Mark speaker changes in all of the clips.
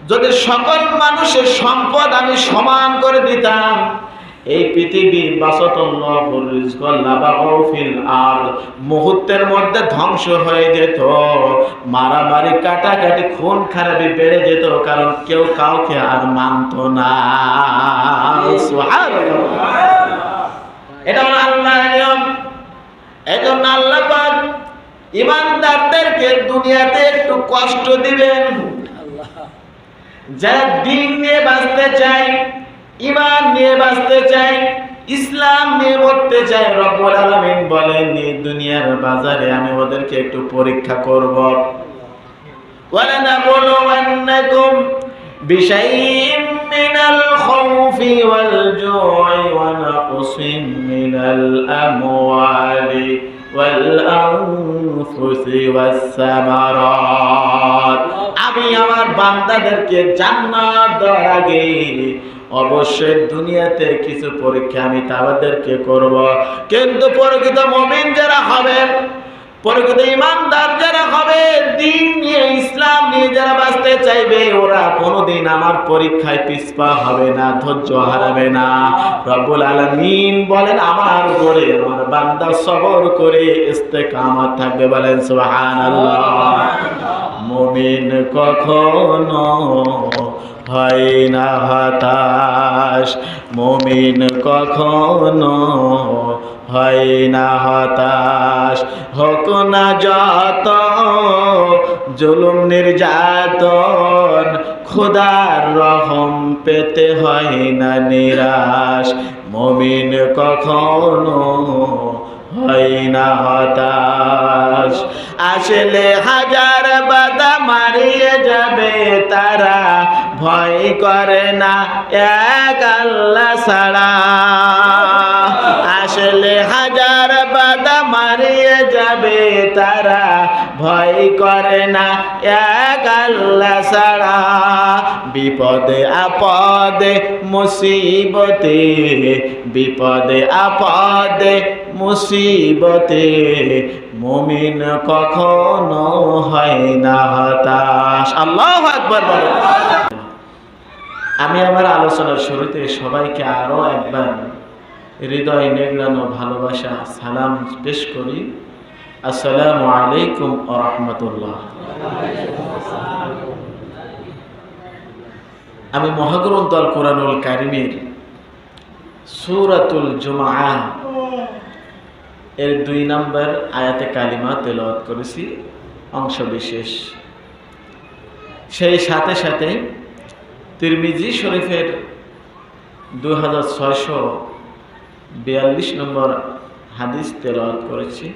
Speaker 1: যদি সকল মানুষের সম্পদ আমি সমান করে দিতাম, এই পৃথিবী বাসাতাল্লাহুর রিজকা লাবাগাউ ফিল আরদ, মুহূর্তের মধ্যে ধ্বংস হয়ে যেত, মারামারি কাটাকাটি খুন খারাপি বেড়ে যেত, কারণ কেউ কাউকে আর মানত না। সুবহানাল্লাহ। এটা হলো আল্লাহর নিয়ম। এজন্য আল্লাহ পাক ঈমানদারদেরকে দুনিয়াতে একটু কষ্ট দিবেন। যারা দ্বীন নিয়ে বাঁচতে চায়, ঈমান নিয়ে বাঁচতে চায়, ইসলাম নিয়ে মরতে চায়, রব্বুল আলামিন বলেন এই দুনিয়ার বাজারে আমি ওদেরকে একটু পরীক্ষা করব। ওয়ালানাবলুওয়ান্নাকুম বিশাইইন মিনাল খাউফি ওয়াল জু'i ওয়া নাকসিন মিনাল আমওয়ালি ওয়াল আনফুসি ওয়াস সামারাত। আমি আমার বান্দাদেরকে জান্নাত দেওয়ার আগে অবশ্যই দুনিয়াতে কিছু পরীক্ষা আমি তাদেরকে করব। কিন্তু প্রকৃত মুমিন যারা হবে, প্রকৃত ঈমানদার যারা হবে, দ্বীন নিয়ে ইসলাম নিয়ে যারা বাঁচতে চাইবে, ওরা কোনোদিন আমার পরীক্ষায় পিছপা হবে না, ধৈর্য হারাবে না। রব্বুল আলামিন বলেন আমার উপরে আমার বান্দা সবর করে ইস্তেকামত থাকবে। বলেন সুবহানাল্লাহ। মুমিন কখনো হয় না হতাশ, মুমিন কখনো হয় না হতাশ। হোক না যত জুলুম নির্যাতন, খোদার রহম পেতে হয় না নিরাশ। মুমিন কখনো হয় না হতাশ। আসলে হাজার বাধা মারিয়ে যাবে তারা, ভয় করে না এক আল্লাহ ছাড়া। আসলে হাজার বাধা মারিয়ে যাবে তারা, ভয় করে না এক আল্লাহ ছাড়া। বিপদে আপদে মুসিবতে, বিপদে আপদে মুসিবতে, মুমিন কখনো হয় না হতাশ। আল্লাহু আকবার বলেন। আমি আমার আলোচনার শুরুতে সবাইকে আরো একবার হৃদয় নিংড়ানো ভালোবাসা সালাম পেশ করি। আসসালামু আলাইকুম ওয়া রাহমাতুল্লাহ। আমি মহাগ্রন্থ আল কোরআনুল কারীমের সূরাতুল জুমআহ এর 2 নম্বর আয়াতে কালিমা তেলাওয়াত করেছি, অংশ বিশেষ। সেই সাথে সাথে তিরমিজি শরীফের 2642 নম্বর হাদিস তেলাওয়াত করেছি।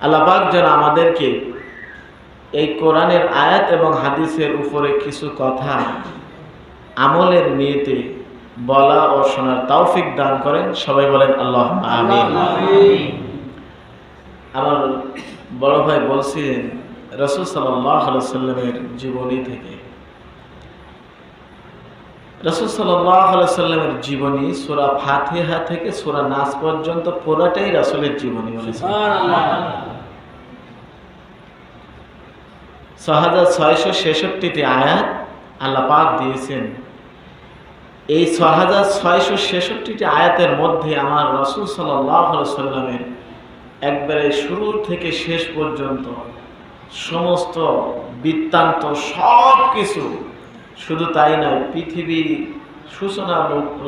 Speaker 1: আল্লাহ পাক যেন আমাদেরকে এই কোরআনের আয়াত এবং হাদিসের উপরে কিছু কথা আমলের নিয়তে বলা ও শোনার তৌফিক দান করেন। সবাই বলেন আল্লাহুম্মা আমিন। আমার বড় ভাই বলছিলেন রাসূল সাল্লাল্লাহু আলাইহি ওয়াসাল্লামের জীবনী থেকে। রাসূল সাল্লাল্লাহু আলাইহি ওয়াসাল্লামের জীবনী সূরা ফাতিহা থেকে সূরা নাস পর্যন্ত পুরোটাই রাসূলের জীবনী। সুবহানাল্লাহ। 6666টি আয়াত আল্লাহ পাক দিয়েছেন। এই 6666টি আয়াতের মধ্যে আমার রাসূল সাল্লাল্লাহু আলাইহি ওয়াসাল্লামের একবারে শুরু থেকে শেষ পর্যন্ত সমস্ত বৃত্তান্ত সব কিছু, শুধু তাই নয়, পৃথিবী সূচনা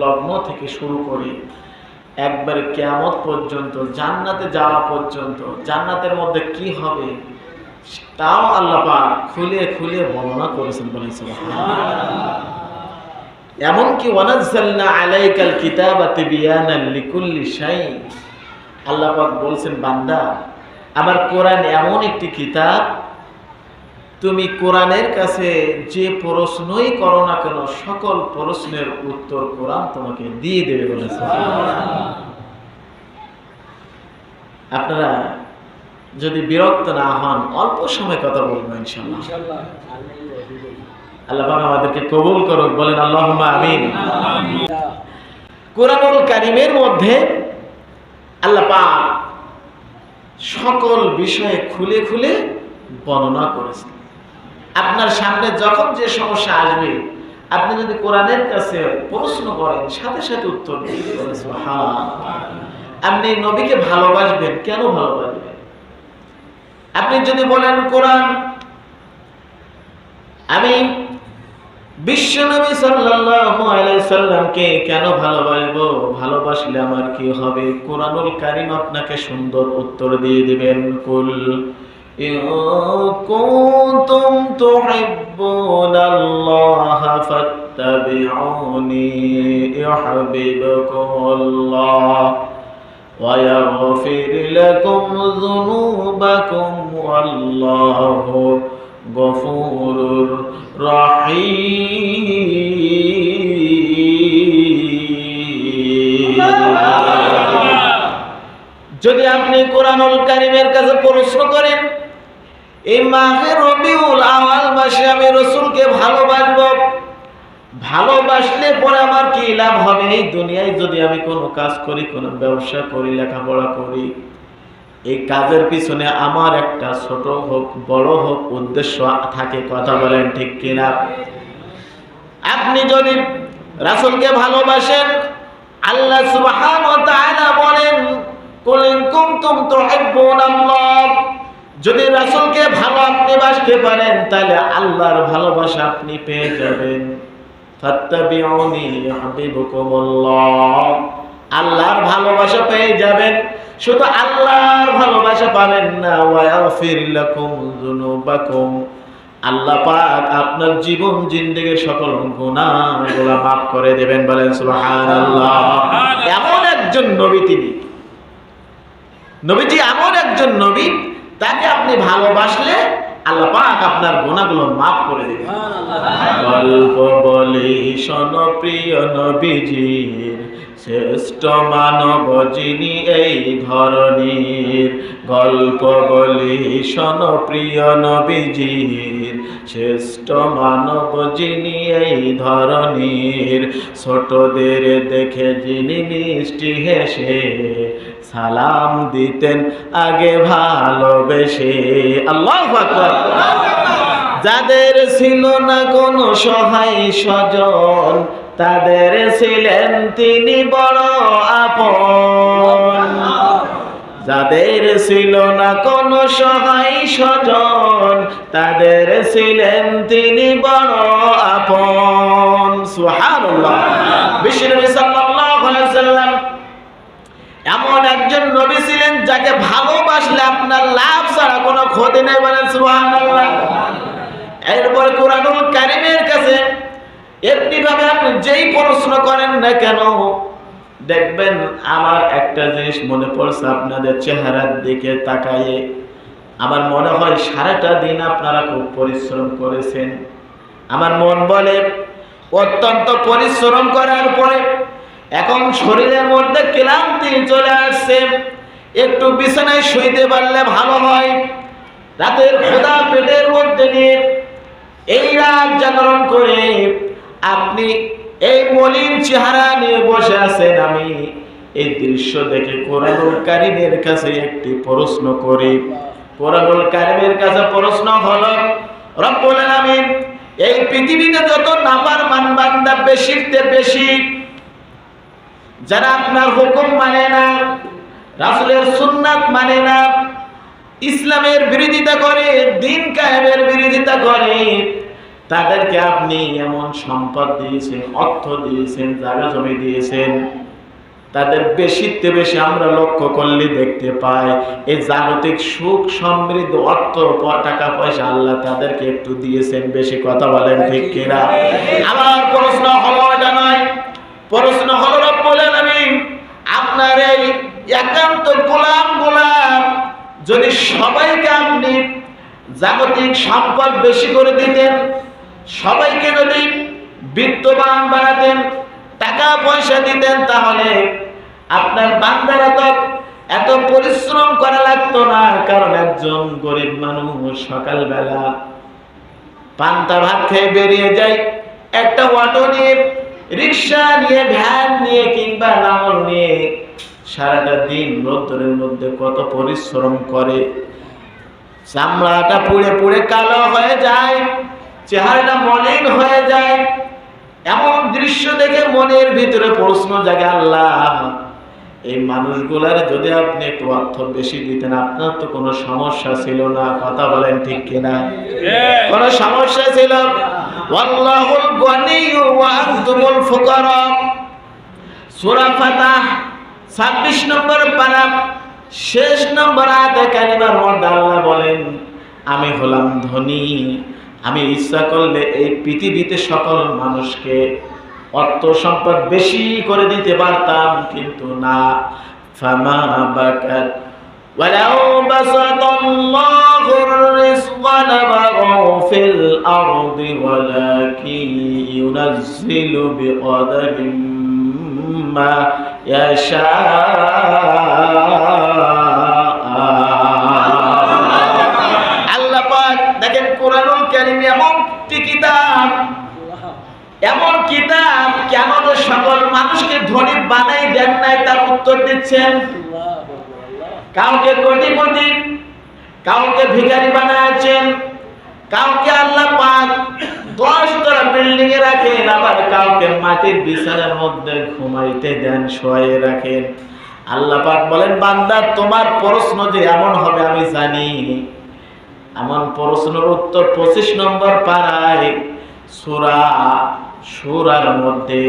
Speaker 1: লগ্ন থেকে শুরু করে একবারে কিয়ামত পর্যন্ত, জান্নাতে যাওয়া পর্যন্ত, জান্নাতের মধ্যে কি হবে তাও আল্লাহ পাক খুলে খুলে বর্ণনা করেছেন। বলেন সুবহানাল্লাহ। এমনকি ওয়ানাজ্জালনা আলাইকাল কিতাবা তিবয়ানান লিকুল্লি শাই, আল্লাহ পাক বলছেন বান্দা আমার কোরআন এমন একটি কিতাব, তুমি কোরআনের কাছে যে প্রশ্নই করো না কেন সকল প্রশ্নের উত্তর কোরআন তোমাকে দিয়ে দেবে। বলেছে আপনারা যদি বিরক্ত না হন অল্প সময় কথা বলবো ইনশাআল্লাহ। আল্লাহ পাক আমাদেরকে কবুল করুক। বলেন আল্লাহুম্মা আমিন। কোরআনুল কারীমের মধ্যে আল্লাহ পাক সকল বিষয়ে খুলে খুলে বর্ণনা করেছেন। আপনার সামনে যখন যে সমস্যা আসবে, আপনি যদি কোরআনের কাছে প্রশ্ন করেন, সাথে সাথে উত্তর দিবেন। আপনি নবীকে ভালোবাসবেন, কেন ভালোবাসবেন? আপনি যদি বলেন কোরআন, আমি বিশ্বনবী সাল্লাল্লাহু আলাইহি সাল্লামকে কেন ভালোবাসবো, ভালোবাসলে আমার কি হবে? কোরআনুল কারীম আপনাকে সুন্দর উত্তর দিয়ে দিবেন। কুল ইন কুনতুম তুহিব্বুনাল্লাহা ফাত্তাবিউনি ইউহিব্বুকুমুল্লাহ ওয়া ইয়াগফির লাকুম যুনুবাকুম ওয়াল্লাহু গফুরুর রহিম। যদি আপনি কোরআনুল কারীমের কাছে প্রশ্ন করেন, এই মাহে রবিউল আউয়াল মাসে আমি রাসূলকে ভালোবাসবো, ভালোবাসলে পরে আমার কি লাভ হবে? এই দুনিয়ায় যদি আমি কোনো কাজ করি, কোনো ব্যবসা করি, লেখাপড়া করি, এই কাজের পিছনে আমার একটা ছোট হোক বড় হোক উদ্দেশ্য থাকে। কথা বলেন ঠিক কিনা? আপনি যদি রাসূলকে ভালোবাসেন, আল্লাহ সুবহানাহু ওয়া তাআলা বলেন, কুল ইন কুনতুম তুহিব্বুনাল্লাহ, যদি রাসূলকে ভালো আপনি বাসতে পারেন, তাহলে আল্লাহর ভালোবাসা আপনি পেয়ে যাবেন। ফাত্তাবিউনি ইউহিব্বুকুমুল্লাহ, আল্লাহর ভালোবাসা পেয়ে যাবেন। শুধু আল্লাহর ভালোবাসা পাবেন না, ওয়া ইয়াগফির লাকুম যুনুবাকুম, আল্লাহ পাক আপনার জীবন জিন্দেগীর সকল গুনাহগুলো মাফ করে দেবেন। বলেন সুবহানাল্লাহ। এমন একজন নবী তিনি, নবীজি এমন একজন নবী, তাকে আপনি ভালোবাসলে আল্লাহ পাক আপনার গুনাহগুলো মাফ করে দেবেন। গল্প বলি শোনো প্রিয় নবীজির, শ্রেষ্ঠ মানব যিনি এই ধরনীর। গল্প বলি শোনো প্রিয় নবীজির, শ্রেষ্ঠ মানব যিনি এই ধরনীর। ছোটদের দেখে যিনি মিষ্টি হেসে সালাম দিতেন আগে ভালোবেসে। আল্লাহু আকবার। যাদের ছিল না কোনো সহায় স্বজন, তাদের ছিলেন তিনি বড় আপন। যাদের ছিল না কোনো সহায় স্বজন, তাদের ছিলেন তিনি বড় আপন। সুবহানাল্লাহ। বিশ্বনবী সাল্লাল্লাহু আলাইহি ওয়াসাল্লাম এমন একজন নবী ছিলেন, যাকে ভালোবাসলে আপনার লাভ ছাড়া কোনো ক্ষতি নেই। বলেন সুবহানাল্লাহ। এরপর কোরআনুল কারীমের কাছে এমনিভাবে আপনি যেই প্রশ্ন করেন না কেন, দেখবেন আমার একটা জিনিস মনে পড়ছে, আপনাদের চেহারার দিকে তাকায়ে আমার মনে হয় সারাটা দিন আপনারা খুব পরিশ্রম করেছেন। আমার মন বলে অত্যন্ত পরিশ্রম করার পরে এখন শরীরের মধ্যে ক্লান্তি চলে আসছে, একটু বিছানায় শুইতে পারলে ভালো হয়। রাতের ক্ষুধা পেটের মধ্যে নিয়ে এই রাত জাগরণ করে আপনি এই মলিন চেহারা নিয়ে বসে আছেন। আমি এই দৃশ্য দেখে কোরআনুল কারীমের কাছে একটি প্রশ্ন করি। কোরআনুল কারীমের কাছে প্রশ্ন হলো, রব্বুল আলামিন এই পৃথিবীতে যত নাফরমান বান্দা বেশিতে বেশি, যারা আপনার হুকুম মানে না, রাসূলের সুন্নাত মানে না, ইসলামের বিরোধিতা করে, দ্বীন কায়েমের বিরোধিতা করে, তাদেরকে আপনি এমন সম্পদ দিয়েছেন, অর্থ দিয়েছেন, জায়গা জমি দিয়েছেন, তাদের বেশিতে বেশি আমরা লক্ষ্য করলে দেখতে পাই এই জাগতিক সুখ সমৃদ্ধি অর্থ টাকা পয়সা আল্লাহ তাদেরকে একটু দিয়েছেন বেশি। কথা বলেন ঠিক কিনা? আমার প্রশ্ন হলো এটা নয়, প্রশ্ন হলো রব্বুল আলামিন আপনার এই একান্ত গোলাম যদি সবাইকে আপনি জাগতিক সম্পদ বেশি করে দিতেন, সবাইকে যদি বিত্তবান বানাতেন, টাকা পয়সা দিতেন, তাহলে আপনার বান্দারা তো এত পরিশ্রম করা লাগতো না। কারণ একজন গরিব মানুষ সকালবেলা পান্তা ভাত খেয়ে বেরিয়ে যায়, একটা অটো নিয়ে, রিক্সা নিয়ে, ভ্যান নিয়ে কিংবা লাঙল নিয়ে সারাটা দিন রোদ্দুরের মধ্যে কত পরিশ্রম করে। চামড়াটা পুড়ে পুড়ে কালো হয়ে যায়, চেহারাটা মলিন হয়ে যায়। এমন দৃশ্য দেখে মনের ভিতরে প্রশ্ন জাগে, আল্লাহ এই মানুষগুলার যদি আপনি একটু অর্থ বেশি দিতেন, আপনার তো কোনো সমস্যা ছিল না। কথা বলেন ঠিক কিনা? কোনো সমস্যা ছিল? ওয়াল্লাহুল গনিয়্যু ওয়া আনতুমুল ফুকারা। সূরা ফাতিহা 26 নম্বর পারা শেষ নম্বর আয়াতে কারিমার মধ্যে আল্লাহ বলেন, আমি হলাম ধনী, আমি ইচ্ছা করলে এই পৃথিবীতে সকল মানুষকে অর্থ সম্পদ বেশি করে দিতে পারতাম, কিন্তু না। ফামা বাকাত ওয়ালাউ বাসাতাল্লাহুর রিজকা লাবাগাউ ফিল আরদি ওয়ালাকিন ইউনাজ্জিলু বিকদারিন মা ইয়াশা। আল্লাহ পাক দেখেন, কোরআনুল কারীম এমন কিতাব, এমন কিতাব, কেন যে সকল মানুষকে ধনী বানাই দেন নাই তার উত্তর দিচ্ছেন। কাউকে কোটিপতি, কাউকে ভিখারি বানাচ্ছেন, কাউকে আল্লাহ পাক 10 তলা বিল্ডিং এ রাখেন, আবার কাউকে মাটির বিছানার মধ্যে ঘুমাইতে দেন, শোয়ে রাখেন। আল্লাহ পাক বলেন, বান্দা তোমার প্রশ্ন যে এমন হবে আমি জানি। এমন প্রশ্নের উত্তর 25 নম্বর পারায় সূরার মধ্যে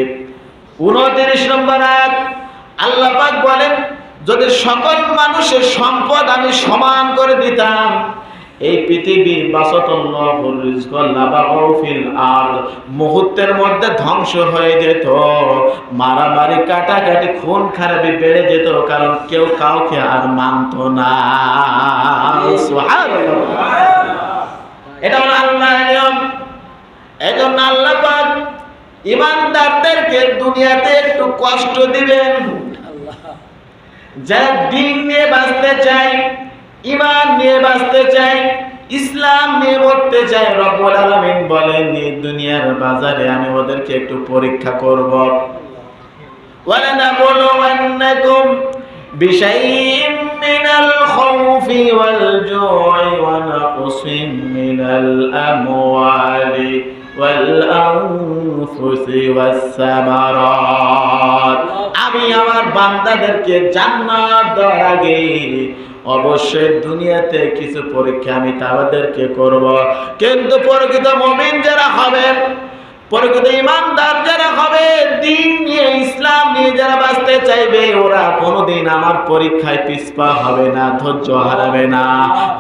Speaker 1: 29 নম্বর আয়াত আল্লাহ পাক বলেন, যদি সকল মানুষের সম্পদ আমি সমান করে দিতাম, এই পৃথিবী বাসাতাল্লাহুর রিজকা লাবাগাউ ফিল আরদ, মুহূর্তের মধ্যে ধ্বংস হয়ে যেত। মারামারি, কাটাকাটি, খুন খারাপি বেড়ে যেত, কারণ কেউ কাউকে আর মানতো না। সুবহানাল্লাহ। এটা হলো আল্লাহর নিয়ম। এজন্য আল্লাহ পাক ঈমানদারদেরকে দুনিয়াতে একটু কষ্ট দিবেন। যারা দিন নিয়ে বাঁচতে চায়, ঈমান নিয়ে বাঁচতে চায়, ইসলাম নিয়ে বলতে চায়, রব্বুল আলামিন বলেন এই দুনিয়ার বাজারে আমি ওদেরকে একটু পরীক্ষা করব। ওয়ালানাবলুওয়ান্নাকুম বিশাইইন মিনাল খাউফি ওয়াল জু'i ওয়া নাকসিন মিনাল আমওয়ালি ওয়াল আনফুসি ওয়াস সামারাত। আমি আমার বান্দাদেরকে জান্নাত দেওয়ার আগে অবশ্যই দুনিয়াতে কিছু পরীক্ষা আমি তাদেরকে করব। কিন্তু প্রকৃত মুমিন যারা হবে, প্রকৃত ঈমানদার যারা হবে, দ্বীন নিয়ে, ইসলাম নিয়ে যারা বাঁচতে চাইবে, ওরা কোনোদিন আমার পরীক্ষায় পিছপা হবে না, ধৈর্য হারাবে না।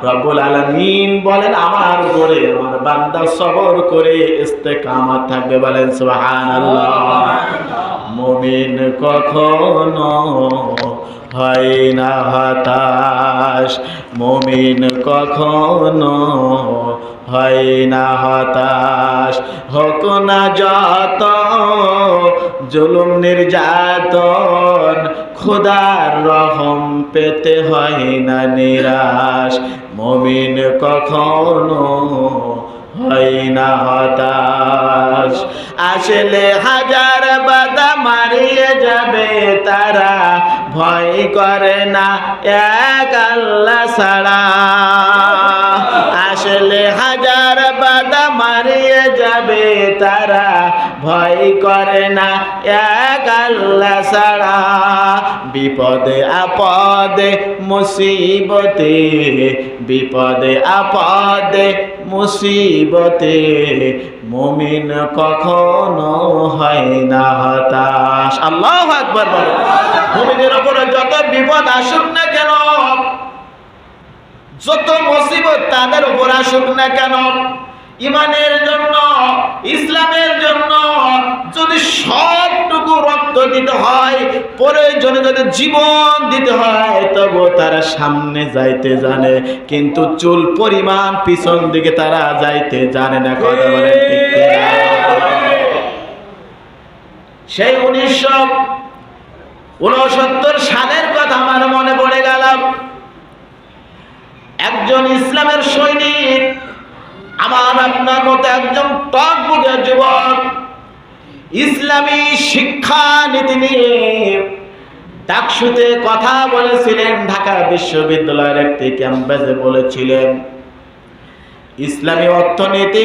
Speaker 1: রব্বুল আলামিন বলেন, আমার উপরে আমার বান্দা সবর করে ইস্তেকামত থাকবে। বলেন সুবহানাল্লাহ। মুমিন কখনো হয় না হতাশ, মুমিন কখনো হয় না হতাশ। হোক না যত জুলুম নির্যাতন, খোদার রহম পেতে হয় না নিরাশ। মুমিন কখনো হয় না হতাশ। আসলে হাজার বাধা মারিয়ে যাবে তারা, ভয় করে না এক আল্লাহ ছাড়া। আসলে হাজার বাধা মারিয়ে যাবে তারা, ভয় করে না এক আল্লাহ ছাড়া। বিপদে আপদে মুসিবতে, বিপদে আপদে মুসিবতে, মুমিন কখনো হয় না হতাশ। আল্লাহু আকবার বলেন। মুমিনের উপরে যত বিপদ আসুক না কেন, যত মুসিবত তাদের উপর আসুক না কেন, ঈমানের জন্য, ইসলামের জন্য যদি সবটুকু রক্ত দিতে হয়, প্রয়োজনে যদি জীবন দিতে হয়, তবু তারা সামনে যাইতে জানে, কিন্তু চুল পরিমাণ পিছন দিকে তারা যাইতে জানে না। কথা বলেন ঠিক কিনা? সেই 1969 সালের কথা আমার মনে পড়ে গেল। একজন ইসলামের সৈনিক, আমার আপনার মতো একজন টকবুকের যুবক, ইসলামী শিক্ষা নীতি নিয়ে ডাকসুতে কথা বলেছিলেন, ঢাকা বিশ্ববিদ্যালয়ের একটি ক্যাম্পাসে বলেছিলেন। ইসলামী অর্থনীতি,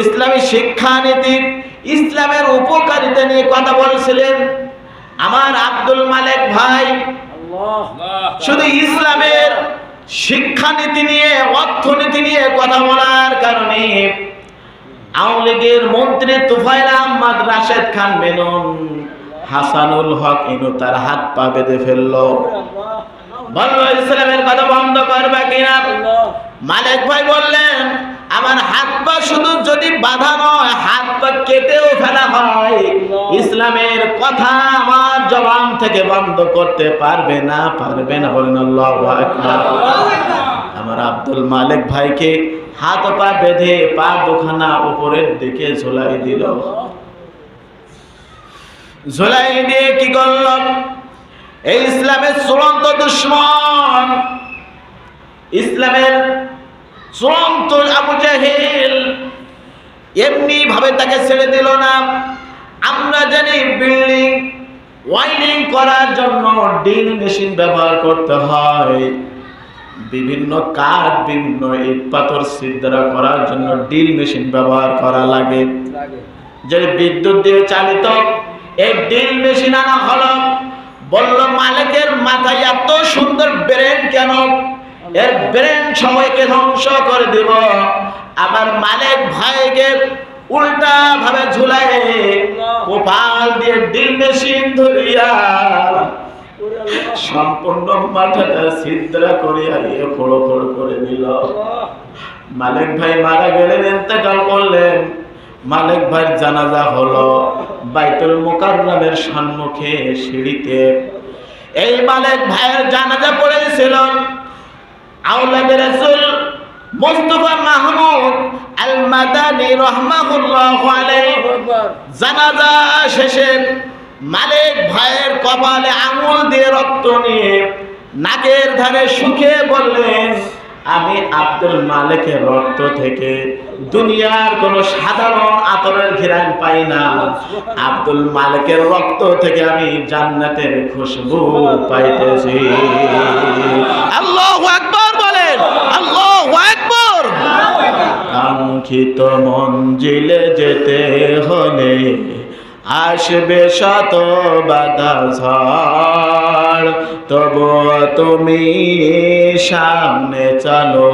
Speaker 1: ইসলামী শিক্ষানীতি, ইসলামের উপকারিতা নিয়ে কথা বলছিলেন আমার আব্দুল মালেক ভাই। শুধু ইসলামের শিক্ষানীতি নিয়ে, অর্থনীতি নিয়ে কথা বলার কারণে আওয়ামী লীগের মন্ত্রী তুফাইল আহমদ রাশেদ খান মেনন, হাসানুল হক ইনু তার হাত পা বেঁধে ফেললো, বললো ইসলামের কথা বন্ধ করবে কিনা। মালিক ভাই বললেন আমার হাত পা শুধু যদি বাধা নয়, হাত পা কেটেও ফেলা হয়, ইসলামের কথা আমার জবান থেকে বন্ধ করতে পারবে না, পারবে না। বলেন আল্লাহু আকবার। আমার আব্দুল মালিক ভাইকে হাত পা বেঁধে পা দুখানা উপরের দিকে ঝুলাই দিল। ঝুলাই দিয়ে কি করল? এই ইসলামের চূড়ান্ত দুশমন, ইসলামের চূড়ান্ত আবু জাহেল এমনি ভাবে তাকে ছেড়ে দিল না। আমরা জানি বিল্ডিং ওয়াইরিং করার জন্য ড্রিল মেশিন ব্যবহার করতে হয়, বিভিন্ন কাঠ, বিভিন্ন ইট পাথর ছিদ্র করার জন্য ড্রিল মেশিন ব্যবহার করা লাগে, যে বিদ্যুৎ দিয়ে চালিত। এই ড্রিল মেশিন আনা হলো। বলল মালিকের মাথায় এত সুন্দর ব্রেন কেন? এর ব্রেন সময়কে ধ্বংস করে দিব। আমার মালিক ভাইকে উল্টা ভাবে ঝুলাই কপাল দিয়ে ড্রিল মেশিন ধরিয়া সম্পূর্ণ মাথাটা ছিদ্র করিয়া দিয়ে ফোড়ো ফোড়ো করে দিল। মালিক ভাই মারা গেলেন, ইন্তেকাল করলেন। মালিক ভাইয়ের জানাজা হলো বাইতুল মুকাররমের সম্মুখে সিঁড়িতে। এই মালিক ভাইয়ের জানাজা পড়েছিল আওলাদে রাসূল মুস্তাফা মাহমুদ আল মাদানী রাহমাতুল্লাহি আলাইহি। জানাজা শেষে মালিক ভাইয়ের কপালে আঙুল দিয়ে রক্ত নিয়ে নাকের ধারে শুকিয়ে বললেন, আমি আব্দুল মালিকের রক্ত থেকে দুনিয়ার কোন সাধারণ আতরের ঘ্রাণ পাই না, আব্দুল মালিকের রক্ত থেকে আমি জান্নাতের খুশবু পাইতেছি। আল্লাহু আকবার বলেন, আল্লাহু আকবার। কাঙ্ক্ষিত মঞ্জিলে যেতে হলে আসবে শত বাধা ঝড়, তবুও তুমি সামনে চলো,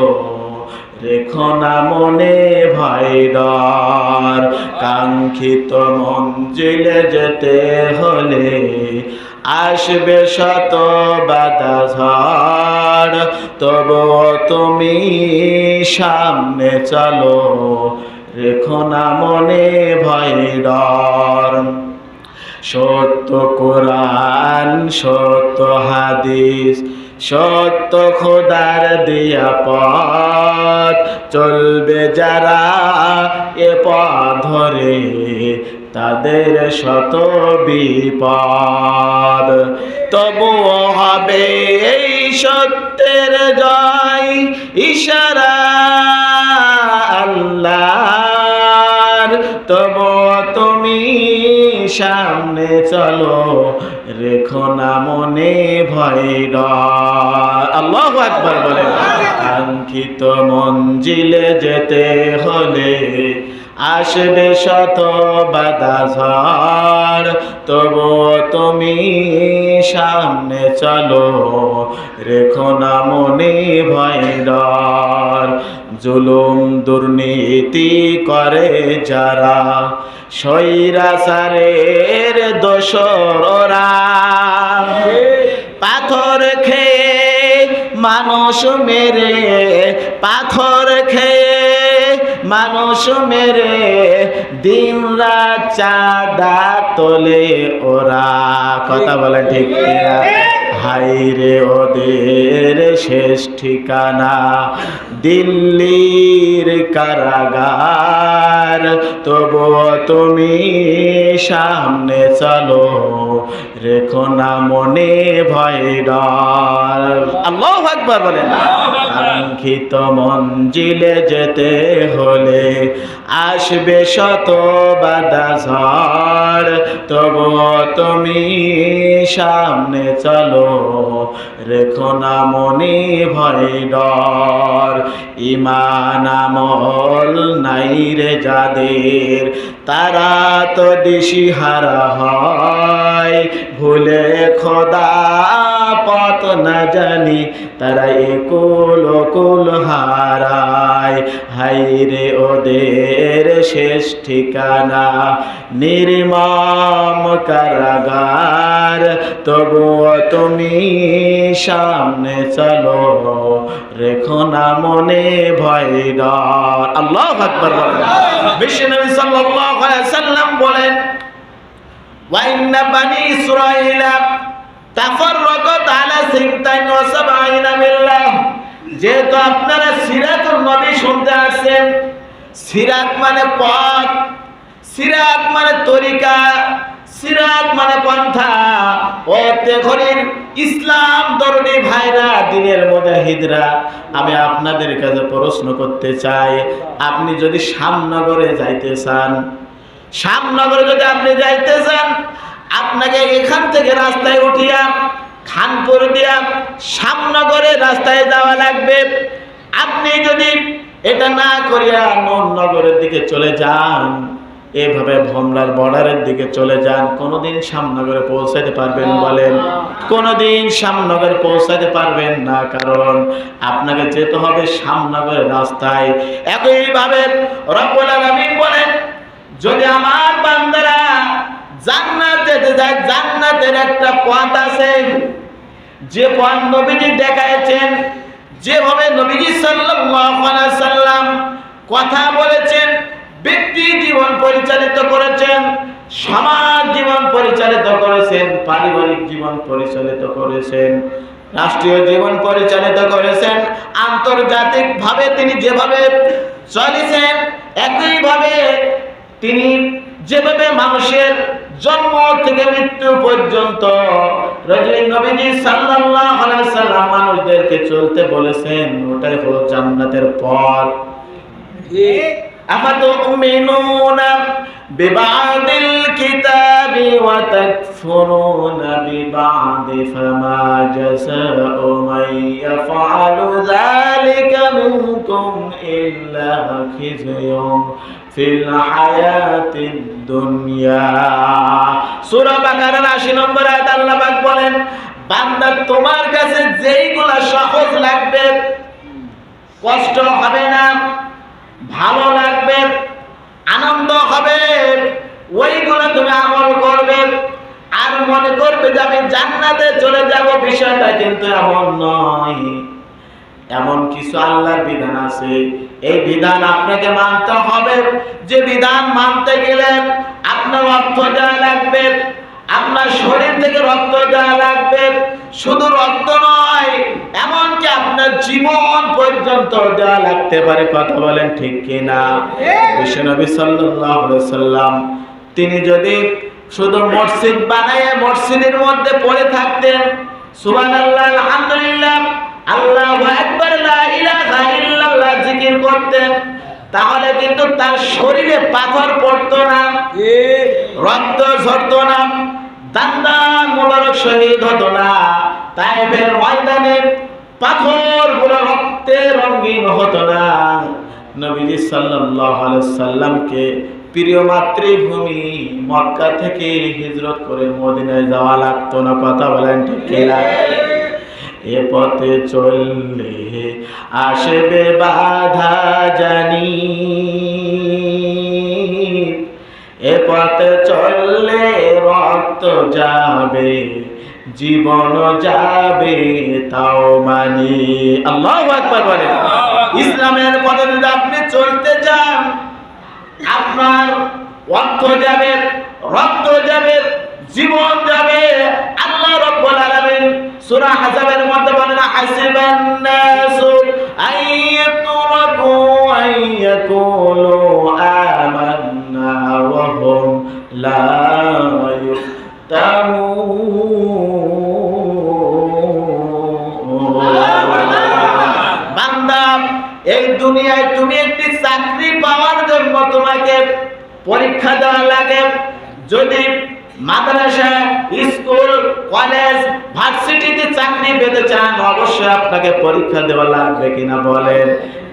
Speaker 1: রেখো না মনে ভয় ডর। কাঙ্ক্ষিত মঞ্জিলে যেতে হলে আসবে শত বাধা ঝড়, তবুও তুমি সামনে চলো, রেখো না মনে ভয় ডর। সত্য কোরআন, সত্য হাদিস, সত্য খোদার দিয়া পথ চলবে যারা এ পথ ধরে, তাদের শত বিপদ, তবুও হবে এই সত্যের জয়। ইশারা আল্লাহর, তবুও তুমি সামনে চলো, রেখো না মনে ভয় ডর। আল্লাহু আকবার বলেন। কাঙ্ক্ষিত মঞ্জিলে যেতে হলে আসবে শত বাধা ঝড়, তবুও তুমি সামনে চলো, রেখো না মনে ভয় ডর। জুলুম দুর্নীতি করে যারা, স্বৈরাচারের দোসররা, পাথর খেয়ে মানুষ মেরে, পাথর খেয়ে মানুষ মেরে দিন রাত চাঁদা তোলে ওরা। কথা বলে ঠিক কিনা? হায়রে ওদের শেষ ঠিকানা দিল্লির কারাগার, তবুও তুমি সামনে চলো, রেখো না মনে ভয় ডর। আল্লাহু আকবার বলেন। কাঙ্ক্ষিত মঞ্জিলে যেতে হলে আসবে শত বাধা ঝড়, তবুও তুমি সামনে চলো, রেখো না মনে ভয় ডর। ঈমান আমল নাই রে যাদের, তারা তো দিশাহারা হয়। ভুলে খোদা পথ না জানি, তারা একুল কুল হারায়। হায় রে ওদের শেষ ঠিকানা নির্মম কারাগার। তবুও তুমি সামনে চলো, রেখো না মনে ভয় ডর। আল্লাহু আকবার বলেন। বিশ্বনবী সাল্লাল্লাহু আলাইহি ওয়াসাল্লাম বলেন, ওয়া ইন্না বানি ইসরাঈলা তাফাররাকাত আলা 72 মিল্লাহ। যেহেতু আপনারা সিরাতুন নবী শুনতে আসছেন, সিরাত মানে পথ, সিরাত মানে তরিকা, সিরাত মানে পন্থা। ও তেখরির ইসলাম দরদি ভাইরা, দিনের মুজাহিদরা, আমি আপনাদের কাছে প্রশ্ন করতে চাই, আপনি যদি শ্যামনগরে যাইতে চান, শ্যামনগরে যদি আপনি যাইতে চান, আপনাকে এখান থেকে রাস্তায় উঠিয়া খানপুর দিয়া শ্যামনগরের রাস্তায় যাওয়া লাগবে। আপনি যদি এটা না করিয়া নগরের দিকে চলে যান, এভাবে ভোমরার বর্ডারের দিকে চলে যান, কোনোদিন শ্যামনগরে পৌঁছাতে পারবেন? বলেন, কোনোদিন শ্যামনগরে পৌঁছাতে পারবেন না, কারণ আপনাকে যেতে হবে শ্যামনগরের রাস্তায়। একইভাবে রব্বুল আলামিন বলেন, যদি আমার বান্দারা জান্নাত যেতে যায়, জান্নাতের একটা পথ আছে, যে পথ নবীজি দেখাইছেন, যেভাবে নবীজি সাল্লাল্লাহু আলাইহি সাল্লাম কথা বলেছেন, ব্যক্তি জীবন পরিচালিত করেছেন, সমাজ জীবন পরিচালিত করেছেন, পারিবারিক জীবন পরিচালিত করেছেন, রাষ্ট্রীয় জীবন পরিচালিত করেছেন, আন্তর্জাতিক ভাবে তিনি যেভাবে চলেছেন, একইভাবে তিনি যেভাবে মানুষের জন্ম থেকে মৃত্যু পর্যন্ত নবীজি সাল্লাল্লাহু আলাইহি সাল্লাম মানুষদেরকে চলতে বলেছেন, ওটাই হলো জান্নাতের পথ। আফাতুমিনুনা বিবাদিল কিতাবি ওয়া তাকফুরুনা বিবাদি, ফামা জাযাউ মান ইয়াফআলু যালিকা মিনকুম ইল্লা খিzyun ফিল হায়াতিদ দুনিয়া। সূরা বাকারার ৮০ নম্বর আয়াত আল্লাহ পাক বলেন, বান্দা তোমার কাছে যেইগুলা সহজ লাগবে, কষ্ট হবে না, ভালো লাগবে, আনন্দ হবে, ওইগুলো তুমি আমল করবে। আর মনে করবে যে আমি জান্নাতে চলে যাব, বিষয়টা কিন্তু এমন নয়। এমন কিছু আল্লাহর বিধান আছে, এই বিধান আপনাকে মানতে হবে। যে বিধান মানতে গেলে আপনার অর্থ দেওয়া লাগবে, আপনার শরীর থেকে রক্ত দেওয়া লাগবে। শুধু রক্ত নয়, এমনকি আপনার জীবন পর্যন্ত দেওয়া লাগতে পারে। কথা বলেন ঠিক কিনা? বিশ্বনবী সাল্লাল্লাহু আলাইহি সাল্লাম তিনি যদি শুধু মসজিদ বানায় মসজিদের মধ্যে পড়ে থাকতেন, সুবহানাল্লাহ, আলহামদুলিল্লাহ, আল্লাহু আকবার, লা ইলাহা ইল্লাল্লাহ জিকির করতেন, তাহলে কিন্তু তার শরীরে পাথর পড়তো না, রক্ত ঝরতো না, দান্দান মোবারক শহীদ হতো না, তায়েফের ময়দানে পাথরগুলো রক্তে রঙিন হতো না। নবীজি সাল্লাল্লাহু আলাইহি সাল্লামকে প্রিয় মাতৃভূমি মক্কা থেকে হিজরত করে মদিনায় যাওয়া লাগতো না। কথা বলেন ঠিক কিনা? এ পথে চললে আসবে বাধা জানি, এ পথে চললে রক্ত যাবে, জীবন যাবে, তাও মানি। আল্লাহু আকবার বলেন। ইসলামের পথে যদি আপনি চলতে চান, আপনার অর্থ যাবে, রক্ত যাবে, জীবন যাবে। আল্লাহ রাব্বুল আলামিন সূরা আহজাবের মধ্যে বলেন, হাসিবান নাসু আইয়াতুরাকু আইয়াকুলু আমান্না ওয়া হুম লা ইফতানুন। বান্দা, এই দুনিয়ায় তুমি একটি চাকরি পাওয়ার জন্য তোমাকে পরীক্ষা দেওয়া লাগে। যদি মাদ্রাসা, স্কুল, কলেজ, ভার্সিটিতে চাকরি পেতে চান, অবশ্যই আপনাকে পরীক্ষা দেওয়া লাগবে কিনা বলেন?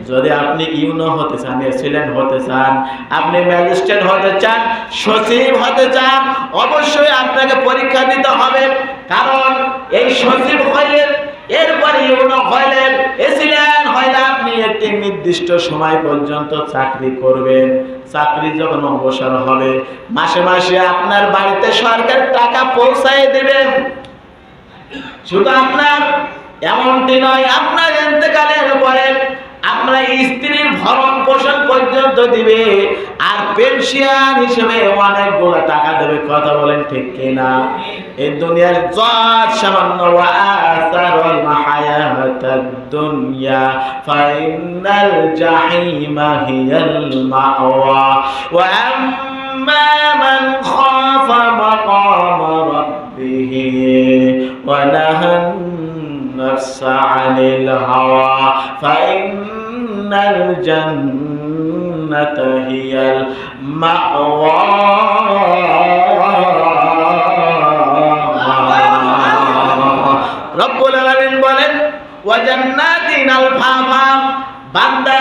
Speaker 1: যদি আপনি ইউনো হতে চান, এসিলেন্ট হতে চান, আপনি ম্যাজিস্ট্রেট হতে চান, সচিব হতে চান, অবশ্যই আপনাকে পরীক্ষা দিতে হবে। কারণ এই সচিব হইলেন, এরপরে ইউনো হইলেন, এসিলেন্ট হইলে আপনি একটি নির্দিষ্ট সময় পর্যন্ত চাকরি করবেন। চাকরি যখন অবসর হবে, মাসে মাসে আপনার বাড়িতে সরকার টাকা পৌঁছায় দেবেন। শুধু আপনার এমনটি নয়, আপনার ইন্তেকালের পরে আপনার স্ত্রীর ভরণ পোষণ পর্যন্ত দিবে, আর পেনশন হিসেবে অনেকগুলো টাকা দেবে। কথা বলেন ঠিক কিনা? এই দুনিয়ার যত সামান্য ওয়াসারুল হায়াতাদ দুনিয়া ফাইনাল জাহিমা হিয়াল মাওয়া ওয়া আম্মা মান খাফা মাকাম রাব্বিহি ওয়া নাহান নাফসা আনিল হাওয়া ফাইনাল জান্নাতা হিয়াল মাওয়া। রব্বুল আলামিন বলেন ওয়া জান্নাতিন আলফাফা, বান্দা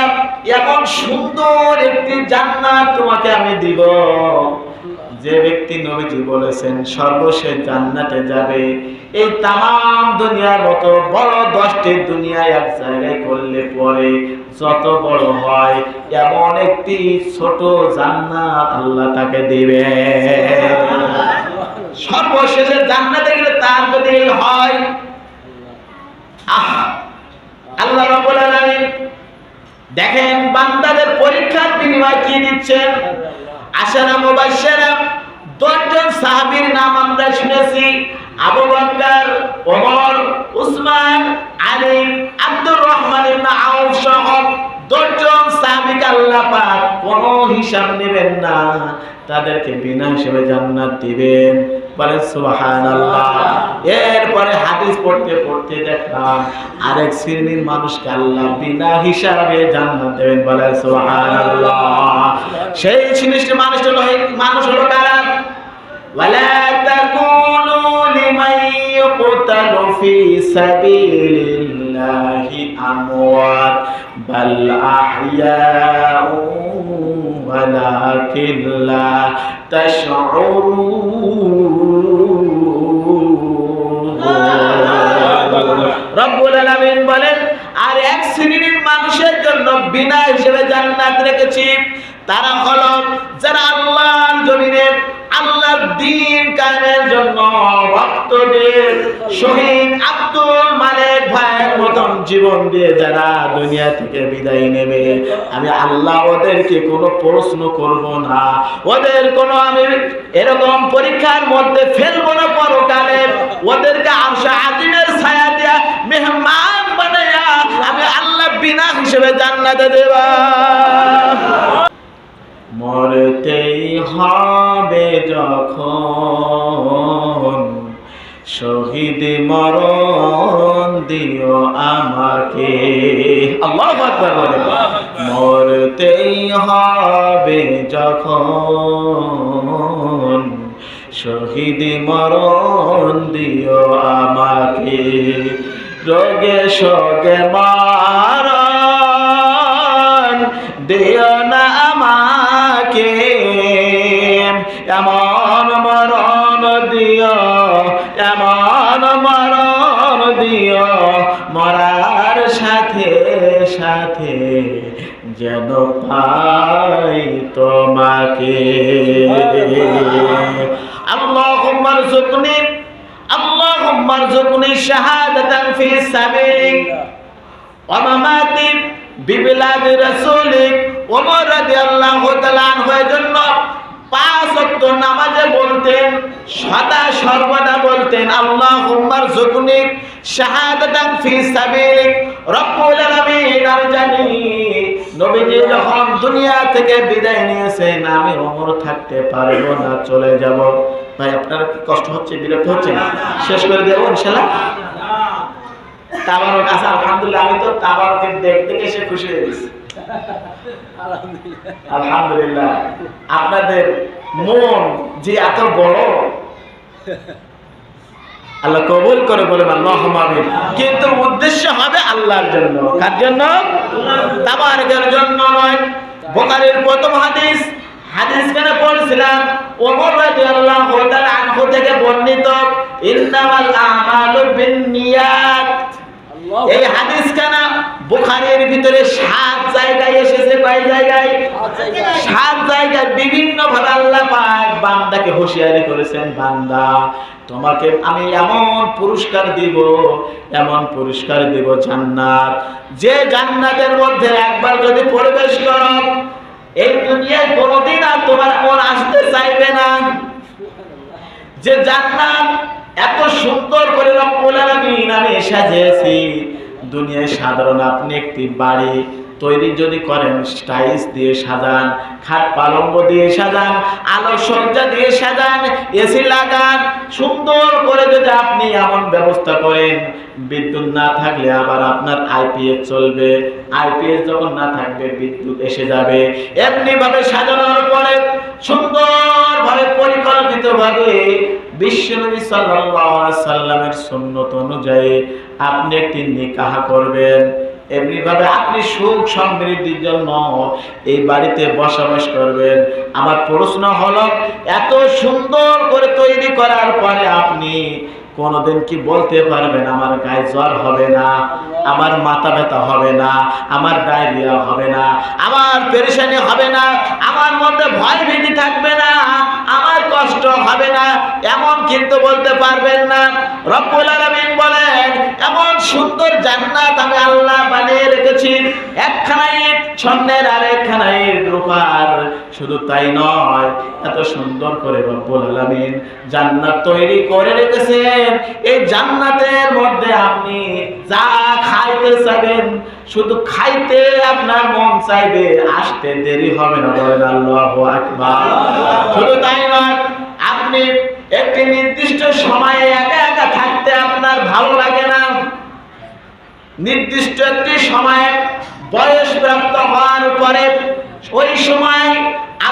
Speaker 1: এমন সুন্দর একটি জান্নাত তোমাকে আমি দিব, যে ব্যক্তি নবীজি বলেছেন সর্বশেষ জান্নাতে যাবে। এই তাম দুনিয়ার মতো বড় 10টি দুনিয়া এক জায়গায় করলে পরে যত বড় হয়, এমন একটি ছোট জান্নাত আল্লাহ তাকে দিবে। সর্বশেষে জান্নাতে গেলে তার যদি হয়, আল্লাহ রাব্বুল আলামিন দেখেন বান্দাদের পরীক্ষার বিনিময় কি দিচ্ছেন। আশারা মুবাশশিরা 10 জন সাহাবীর নাম আমরা শুনেছি, আবু বকর, ওমর, উসমান, আলী, আব্দুর রহমান ইবনে আউফ সহ 10 জন সাহাবীকে আল্লাহ পাক কোনো হিসাব নেবেন না, তাদেরকে বিনা হিসাবে জান্নাত দিবেন। বলেন সুবহানাল্লাহ। এরপরে হাদিস পড়তে পড়তে দেখলাম আরেক শ্রেণীর মানুষকে আল্লাহ বিনা হিসাবে জান্নাত দেবেন। বলেন সুবহানাল্লাহ। সেই শ্রেণীর মানুষ হলো কারা? ওয়ালা তাকুনু লিমান ইয়ুকতালু ফি সাবিলিল্লাহি আমওয়াত বাল আহইয়াউ ওয়ালাকিন লা তাশউরুন। রব্বুল আলামিন বলেন আর এক শ্রেণীর মানুষের জন্য বিনা হিসেবে জান্নাত রেখেছি, তারা হলো যারা আল্লাহর জমিনে আল্লাহর দ্বীন কায়েমের জন্য ভক্তদের শহীদ আব্দুল মালিক ভাইয়ের মতন জীবন দিয়ে যারা দুনিয়া থেকে বিদায় নেবে, আমি আল্লাহ ওদেরকে কোনো প্রশ্ন করব না, ওদের কোনো আমি এরকম পরীক্ষার মধ্যে ফেলবো না। পরকালে ওদেরকে আরশে আজিমের ছায়া দিয়া মেহমান বানায়া আমি আল্লাহ বিনা হিসেবে জান্নাতে দেবা। মরতেই হবে যখন শহীদ মরণ দিও আমাকে। আল্লাহু আকবার বলেন। মরতেই হবে যখন শহীদ মরণ দিও আমাকে, রোগে শোকে মরণ দিও না আমাকে, এমন মরণ দিও, এমন মরণ দিও মরার সাথে সাথে যেন পাই তোমাকে। আল্লাহুম্মা রযুকনি, আল্লাহুম্মা রযুকনি শাহাদাতান ফি সাবিলিক ওয়া মামাতি বিবিলাদি রাসূলিক। ওমর রাদিয়াল্লাহু তাআলা আনহুর জন্য 5 ওয়াক্ত নামাজে বলতেন, সদা সর্বদা বলতেন আল্লাহুম্মা রযুকনি শাহাদাতান ফি সাবিলিক। রব্বুল আলামিন আর জানি নবীজি যখন দুনিয়া থেকে বিদায় নিয়েছেন, আমি ওমর থাকতে পারবো না, চলে যাব। ভাই আপনার কি কষ্ট হচ্ছে, বিরক্ত হচ্ছে? শেষ করে দেব ইনশাআল্লাহ। তাবারক আছে আলহামদুলিল্লাহ। আমি তো তাবারকের দেখতে এসে খুশি হয়ে গেছি। আলহামদুলিল্লাহ। আপনাদের মন যে এত বড়, আল্লাহ কবুল করে বলেন আল্লাহুম্মা আমিন। কিন্তু উদ্দেশ্য হবে আল্লাহর জন্য। কার জন্য? তাবারকের জন্য নয়। বুখারীর প্রথম হাদিস কেন পড়ছিলাম, ওমর রাদিয়াল্লাহু তাআলা আনহু থেকে বর্ণিত, ইন্নামাল আমালু বিন্নিয়াত। এই হাদিস কেন বুখারীর ভিতরে 7 জায়গায় এসেছে। কয় জায়গায়? 7 জায়গায় বিভিন্ন ভাবে আল্লাহ পাক বান্দাকে হুঁশিয়ারি করেছেন, বান্দা তোমাকে আমি এমন পুরস্কার দিব জান্নাত, যে জান্নাতের মধ্যে একবার যদি প্রবেশ করো, এই দুনিয়ায় কোনোদিন আর তোমার মন আসতে চাইবে না। যে জান্নাত এত সুন্দর করে রব্বুল আলামিন আমি সাজিয়েছি। দুনিয়ায় সাধারণ আপনি একটি বাড়ি তৈরি যদি করেন, টাইলস দিয়ে সাজান, খাট পালঙ্ক দিয়ে সাজান, আলোকসজ্জা দিয়ে সাজান, এসি লাগান, সুন্দর করে যদি আপনি এমন ব্যবস্থা করেন, বিদ্যুৎ না থাকলে আবার আপনার আইপিএস চলবে, আইপিএস যখন না থাকবে বিদ্যুৎ এসে যাবে। এমনি ভাবে সাজানোর পরে সুন্দরভাবে পরিকল্পিতভাবে বিশ্বনবী সাল্লাল্লাহু আলাইহি সাল্লামের সুন্নত অনুযায়ী আপনি একটি নিকাহ করবেন। এমনি ভাবে আপনি সুখ সমৃদ্ধির জন্য এই বাড়িতে বসবাস করবেন। আমার প্রশ্ন হলো, এত সুন্দর করে তৈরি করার পরে আপনি কোনদিন কি বলতে পারবেন আমার গায়ে জ্বর হবে না, আমার মাথা ব্যথা হবে না, আমার ডায়রিয়া হবে না, আমার পেরেশানি হবে না, আমার মধ্যে ভয় ভীতি থাকবে না, আমার কষ্ট হবে না? এমন কিন্তু বলতে পারবেন না। রব্বুল আলামিন বলেন, এমন সুন্দর জান্নাত আমি আল্লাহ বানিয়ে রেখেছি, একখানা ইট স্বর্ণের আর একখানা ইট রূপার। শুধু তাই নয়, এত সুন্দর করে রব্বুল আলামিন জান্নাত তৈরি করে রেখেছেন। এই জান্নাতের মধ্যে আপনি যা খাইতে চাইবেন, শুধু খাইতে আপনার মন চাইবে, আসতে দেরি হবে না। বলেন আল্লাহু আকবার। শুধু তাই নয়, আপনি একটি নির্দিষ্ট সময়ে একা একা থাকতে আপনার ভালো লাগে না। নির্দিষ্ট একটি সময়ে বয়স প্রাপ্ত হওয়ার পরে ওই সময়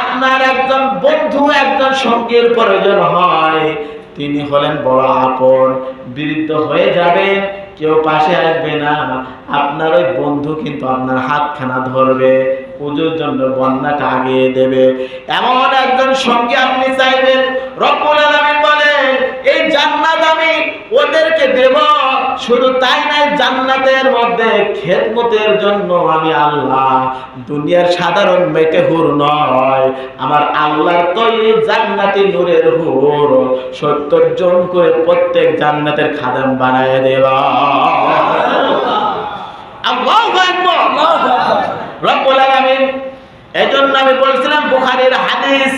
Speaker 1: আপনার একজন বন্ধু, একজন সঙ্গীর প্রয়োজন হয়। তিনি হলেন বড় আপন। বৃদ্ধ হয়ে যাবেন, কেউ পাশে আসবে না, আপনার ওই বন্ধু কিন্তু আপনার হাতখানা ধরবে, পুজোর জন্য বন্যাটা আগিয়ে দেবে। এমন একজন সঙ্গী আপনি চাইবেন। রব্বুল আলামিন বলেন, এই জান্নাত আমি ওদেরকে দেব। শুধু তাই নাই, জান্নাতের মধ্যে খেদমতের জন্য আমি আল্লাহ দুনিয়ার সাধারণ মেটে হুর নয়, আমার আল্লাহর তৈরি জান্নাতি নূরের হুর 70 জন করে প্রত্যেক জান্নাতের খাদেম বানায় দেওয়া। আল্লাহু আকবার। রব্বুল আলামিন, এজন্য আমি বলছিলাম বুখারীর হাদিস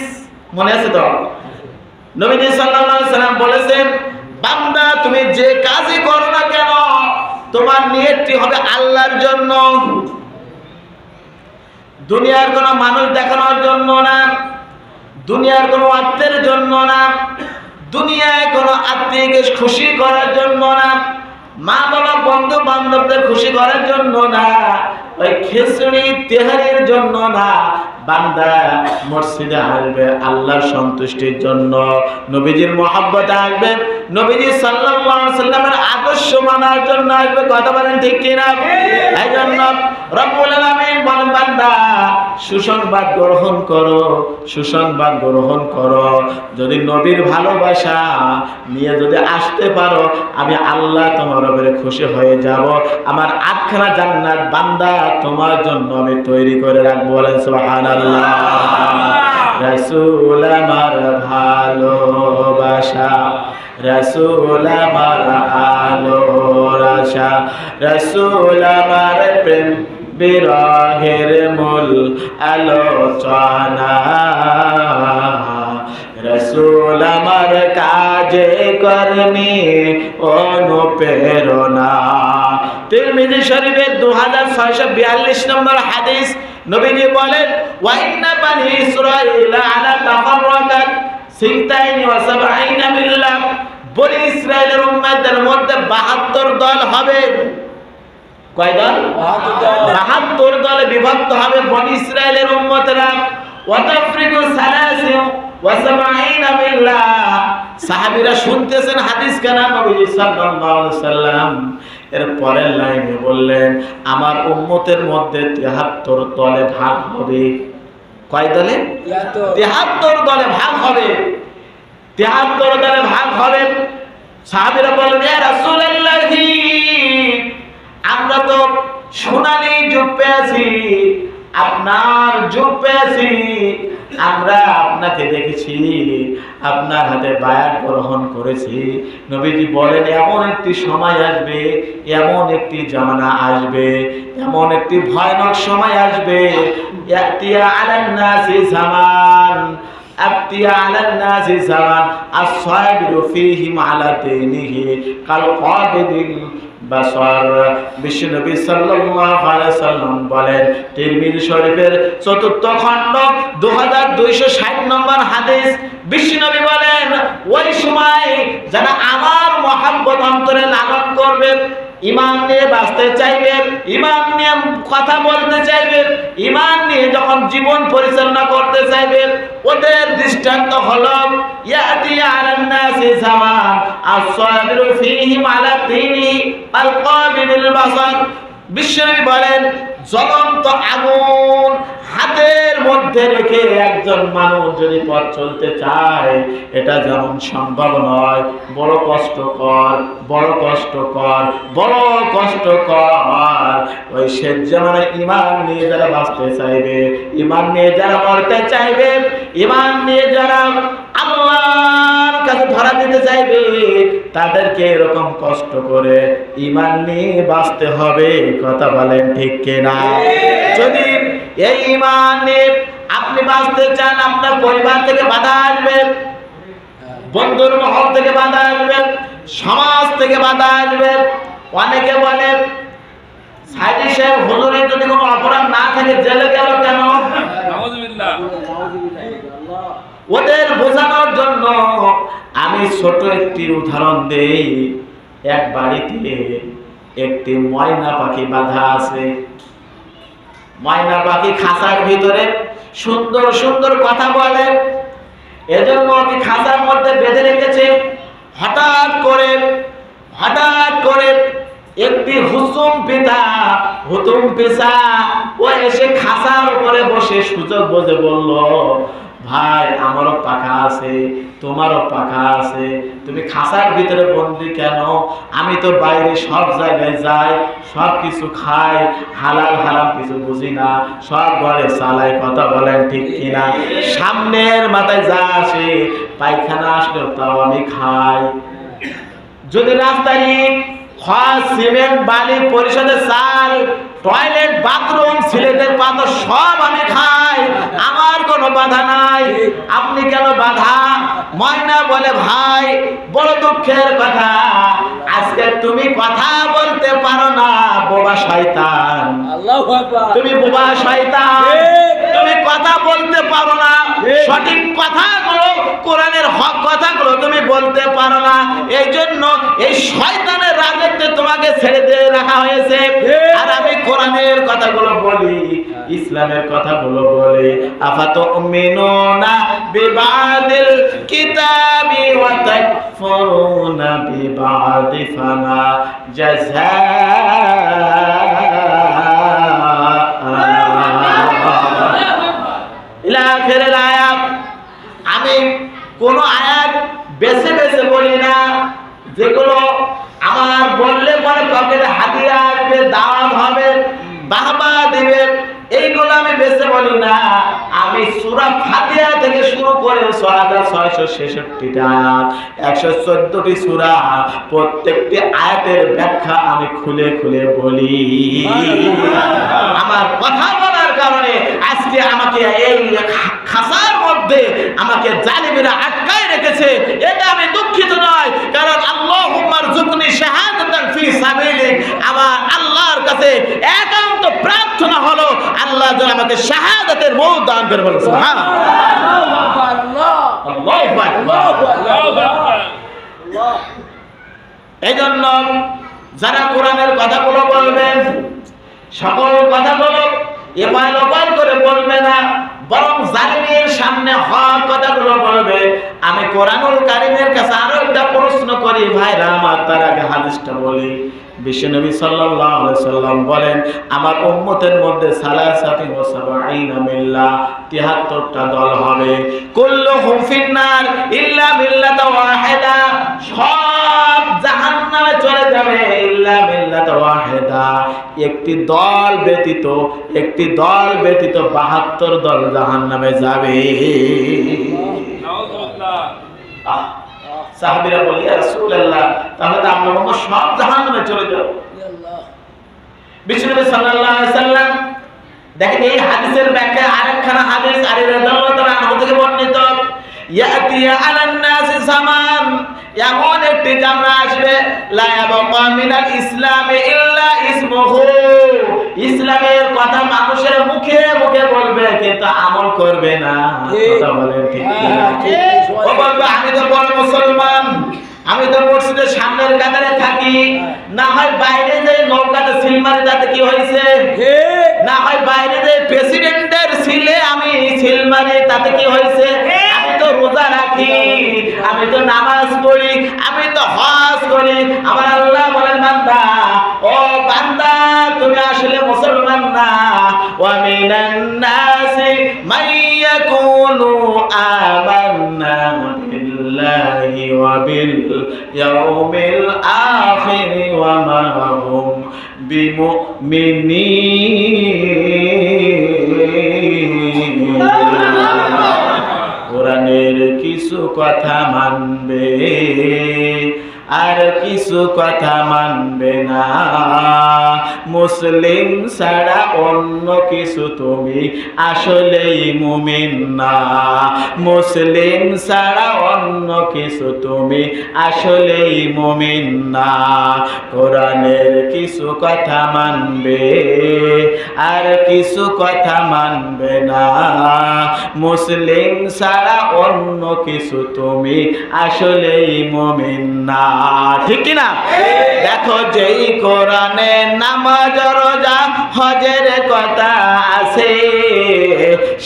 Speaker 1: মনে আছে তো? নবীজি সাল্লাল্লাহু আলাইহি সাল্লাম বলেছেন, বান্দা তুমি যে কাজই করো না কেন, তোমার নিয়তটি হবে আল্লাহর জন্য, দুনিয়ার কোনো মানুষ দেখানোর জন্য না, দুনিয়ার কোনো আত্মীয়ের জন্য না, দুনিয়ায় কোনো আত্মীয়কে খুশি করার জন্য না, মা বাবা বন্ধু বান্ধবদের খুশি করার জন্য না, ওই খিচুড়ি তেহারির জন্য না। বান্দা মসজিদে আসবে আল্লাহর সন্তুষ্টির জন্য, নবীজির মহব্বতে আসবে, নবীজি সাল্লাল্লাহু আলাইহি সাল্লামের আদর্শ মানার জন্য আসবে। কথা বলেন ঠিক কিনা? এই জন্য রব্বুল আলামিন বলেন, বান্দা সুসংবাদ গ্রহণ করো, সুসংবাদ গ্রহণ করো। যদি নবীর ভালোবাসা নিয়ে যদি আসতে পারো, আমি আল্লাহ তোমার উপরে খুশি হয়ে যাব। আমার 8খানা জান্নাত বান্দা তোমার জন্য আমি তৈরি করে রাখবো। বলেন সুবহানাল্লাহ। রাসূল আমার ভালোবাসা, রাসূল আমার আলো আশা, রাসূল আমার প্রেম বিরহের মূল আলোচনা, রাসূল আমার কাজে কর্মে অনুপ্রেরণা। তিরমিজি শরীফের 2642 নম্বর হাদিস, নবীজি বলেন, ওয়া ইন্না বানি ইসরাঈলা আলা তাফাররাকাত সিনতাইনি ওয়া সাবঈনা মিল্লাহ। বনি ইসরাইলের উম্মতের মধ্যে 72 দল হবে। কয় দল? 72 দলে বিভক্ত হবে বনি ইসরাইলের উম্মতেরা। ওয়া তাফরিকু 73 ওয়া 70 মিল্লাহ। সাহাবীরা শুনতেছেন হাদিস কানা নবী সাল্লাল্লাহু আলাইহি সাল্লাম এর পরের লাইনে বললেন, আমার উম্মতের মধ্যে 73 দলে ভাগ হবে। কয় দলে? 73 দলে ভাগ হবে। 73 দলে ভাগ হবে। সাহাবীরা বললেন, ইয়া রাসূলুল্লাহ, আমরা তো সোনালী যুগ পেয়েছি, আপনার যুগ পেয়েছি, আমরা আপনাকে দেখেছি, আপনার হাতে বায়াত গ্রহণ করেছি। নবীজি বলেন, এমন একটি সময় আসবে, এমন একটি জামানা আসবে, এমন একটি ভয়ানক সময় আসবে, ইয়াতিয়া আলান নাসি জামান, আতিয়া আলান নাসি জামান আসসাবিরু ফীহিম আলা দীনিহি কাল কাবিদিল বাসার। বিশ্বনবী সাল্লাল্লাহু আলাইহি সাল্লাম বলেন, তিরমিজি শরীফের 4th খণ্ড 2260 নম্বর হাদিস, বিশ্বনবী বলেন, ওই সময় যারা আমার মহব্বত অন্তরে লালন করবেন, ঈমান নিয়ে বাঁচতে চাইবেন, ঈমান নিয়ে কথা বলতে চাইবেন, ঈমান নিয়ে যখন জীবন পরিচালনা করতে চাইবেন, ওদের দৃষ্টান্ত হলো ইয়াতি আলান নাসি জামান আসসাবিরু ফীহিম আলা দীনি আল কাবিদিল বাসার। বিশ্বনবী বলেন, জ্বলন্ত আগুন হাতের মধ্যে রেখে একজন মানুষ যদি পথ চলতে চায়, এটা যেমন সম্ভব নয়, বড় কষ্টকর, বড় কষ্টকর, বড় কষ্টকর। ওই শেষ জামানায় ঈমান নিয়ে যারা বাঁচতে চাইবে, ঈমান নিয়ে যারা মরতে চাইবে, ঈমান নিয়ে যারা আল্লাহর কাছে ধরা দিতে চাইবে, তাদেরকে এরকম কষ্ট করে ঈমান নিয়ে বাঁচতে হবে। কথা বলেন ঠিক কিনা? যদি এই ঈমান নিয়ে আপনি বাঁচতে চান, আপনার পরিবার থেকে বাধা আসবে, বন্ধুর মহল থেকে বাধা আসবে, সমাজ থেকে বাধা আসবে। অনেকে বলে, সাইদি সাহেব হুজুরের যদি কোনো অপরাধ না থাকে জেলে গেল কেন? ওদের বোঝানোর জন্য আমি ছোট একটি উদাহরণ দেই। এক বাড়িতে একটি ময়না পাখি বাঁধা আছে। ময়না পাখি খাঁচার ভিতরে সুন্দর সুন্দর কথা বলে, এজন্য ওকে খাঁচার মধ্যে বেঁধে রেখেছে। হঠাৎ করে একটি হুতুম পেশা ও এসে খাঁচার উপরে বসে সুযোগ বুঝে বলল, ভাই, আমারও পাখা আছে, তোমারও পাখা আছে, তুমি খাঁচার ভিতরে বন্দি কেন? আমি তো বাইরে সব জায়গায় যাই, সব কিছু খাই, হালাল হারাম কিছু বুঝি না, সব ঘরে চালাই। কথা বলেন ঠিক কিনা? সামনের মাথায় যা আসে, পায়খানা আসলেও তাও আমি খাই। যদি রাস্তায় সিমেন্ট, বালি, পরিষদের চাল, টয়লেট, বাথরুম, ছেলেদের পাতা সব আমি খাই, আমার কোনো বাধা নাই, আপনি কেন বাধা? ময়না বলে, ভাই, বড় দুঃখের কথা, আজকে তুমি কথা বলতে পারো না, বোবা শয়তান। আল্লাহু আকবার। তুমি বোবা শয়তান, তুমি কথা বলতে পারো না, সঠিক কথাগুলো, কোরআনের হক কথাগুলো তুমি বলতে পারো না, এই জন্য এই শয়তানের রাজত্বে তোমাকে ছেড়ে দিয়ে রাখা হয়েছে। আর আমি কোরআনের কথাগুলো বলি, ইসলামের কথাগুলো বলি। আফাতুমিনুনা বিবাদিল কিতাবি ওয়া তাকফুরুনা বিবাদি ফামা জাযা। ইলা আখিরিল আয়াত। আমি কোন আয়াত বেছে বেছে বলি না, যেগুলো আমার বললে পরে পকেটে হাদিয়া আসবে, দাওয়াত হবে, বাহবা দিবে, এইগুলো আমি বেছে বলি না। আমি সূরা ফাতিহা থেকে শুরু করে 6666টা আয়াত, 114টি সূরা, প্রত্যেকটি আয়াতের ব্যাখ্যা আমি খুলে খুলে বলি। আমার কথা বলার কারণে আজকে আমাকে এই খাঁচার মধ্যে আমাকে জালিমেরা আটকায় রেখেছে, এটা আমি দুঃখিত নয়। কারণ আল্লাহুম্মা রযুকনি শাহাদাতান ফি সাবিলিক, আমার আল্লাহর কাছে একান্ত প্রার্থনা হলো, আল্লাহ যেন আমাকে শাহাদাতের মওত দান করে। বলেন সুবহানাল্লাহ। আল্লাহু আকবার। এইজন্য যারা কোরআনের কথাগুলো বলবেন, সকল কথাগুলো এপাল ওপাল করে বলবে না, বরং জালিমের সামনে হক কথাগুলো বলবে। আমি কোরআনুল কারীমের কাছে আরো একটা প্রশ্ন করি ভাইরা আমার, তার আগে হাদিসটা বলি। বিশ্বনবী সাল্লাল্লাহু আলাইহি সাল্লাম বলেন, আমার উম্মতের মধ্যে সালাসাতি ওয়া সাবঈনা মিল্লাহ, ৭৩টা দল হবে। কুল্লুহুম ফিন্নার ইল্লা মিল্লাতা ওয়াহিদা, সব জাহান্নামে চলে যাবে ইল্লা মিল্লাতা ওয়াহিদা, একটি দল ব্যতীত, একটি দল ব্যতীত ৭২ দল জাহান্নামে যাবে। নাউযুবিল্লাহ। সাহাবীরা বলে, ইয়া রাসূলুল্লাহ, তাহলে তো আমরা মোহাম্মদ সব জাহান্নামে চলে যাব। বিশ্বনবী সাল্লাল্লাহু আলাইহি সাল্লাম দেখেন, এই হাদিসের ব্যাখ্যা আরেকখানা হাদিস আলী রাদিয়াল্লাহু তাআলা আনহু থেকে বর্ণিত, ইয়াতি আলান নাস জামান, এমন একটি জামানা আসবে, লা ইয়াবকা মিনাল ইসলামি ইল্লা ইসমুহু, ইসলামের কথা মানুষের মুখে মুখে বলবে কিন্তু আমল করবে না। কথা বলেন ঠিক কিনা? ও বলবে, আমি তো বড় মুসলমান, আমি তো মসজিদের সামনের কাতারে থাকি, না হয় বাইরে যে নৌকাতে সিল মারি তাতে কি হয়েছে, না হয় বাইরে যে প্রেসিডেন্টের সিলে আমি সিল মারি তাতে কি হয়েছে, আমি তো রোজা রাখি, আমি তো নামাজ পড়ি, আমি তো হজ করি। আমার আল্লাহ বলেন, বান্দা, ও বান্দা, তুমি আসলে মুসলমান না। ওয়া মিনান নাসি মাইয়াকুলু আমান্না বিল্লাহি ওয়া বিল ইয়াউমিল আখির ওয়া মা হুম বিমুমিনিন। কোরআনের কিছু কথা মানবে আর কিছু কথা মানবে না, মুসলিম ছাড়া অন্য কিছু তুমি আসলেই মুমিন না, মুসলিম ছাড়া অন্য কিছু তুমি আসলেই মুমিন না। কোরআনের কিছু কথা মানবে আর কিছু কথা মানবে না, মুসলিম ছাড়া অন্য কিছু তুমি আসলেই মুমিন না। ঠিক কি না? দেখো, যেই কোরআনে নামাজ রোজা হজের কথা আছে,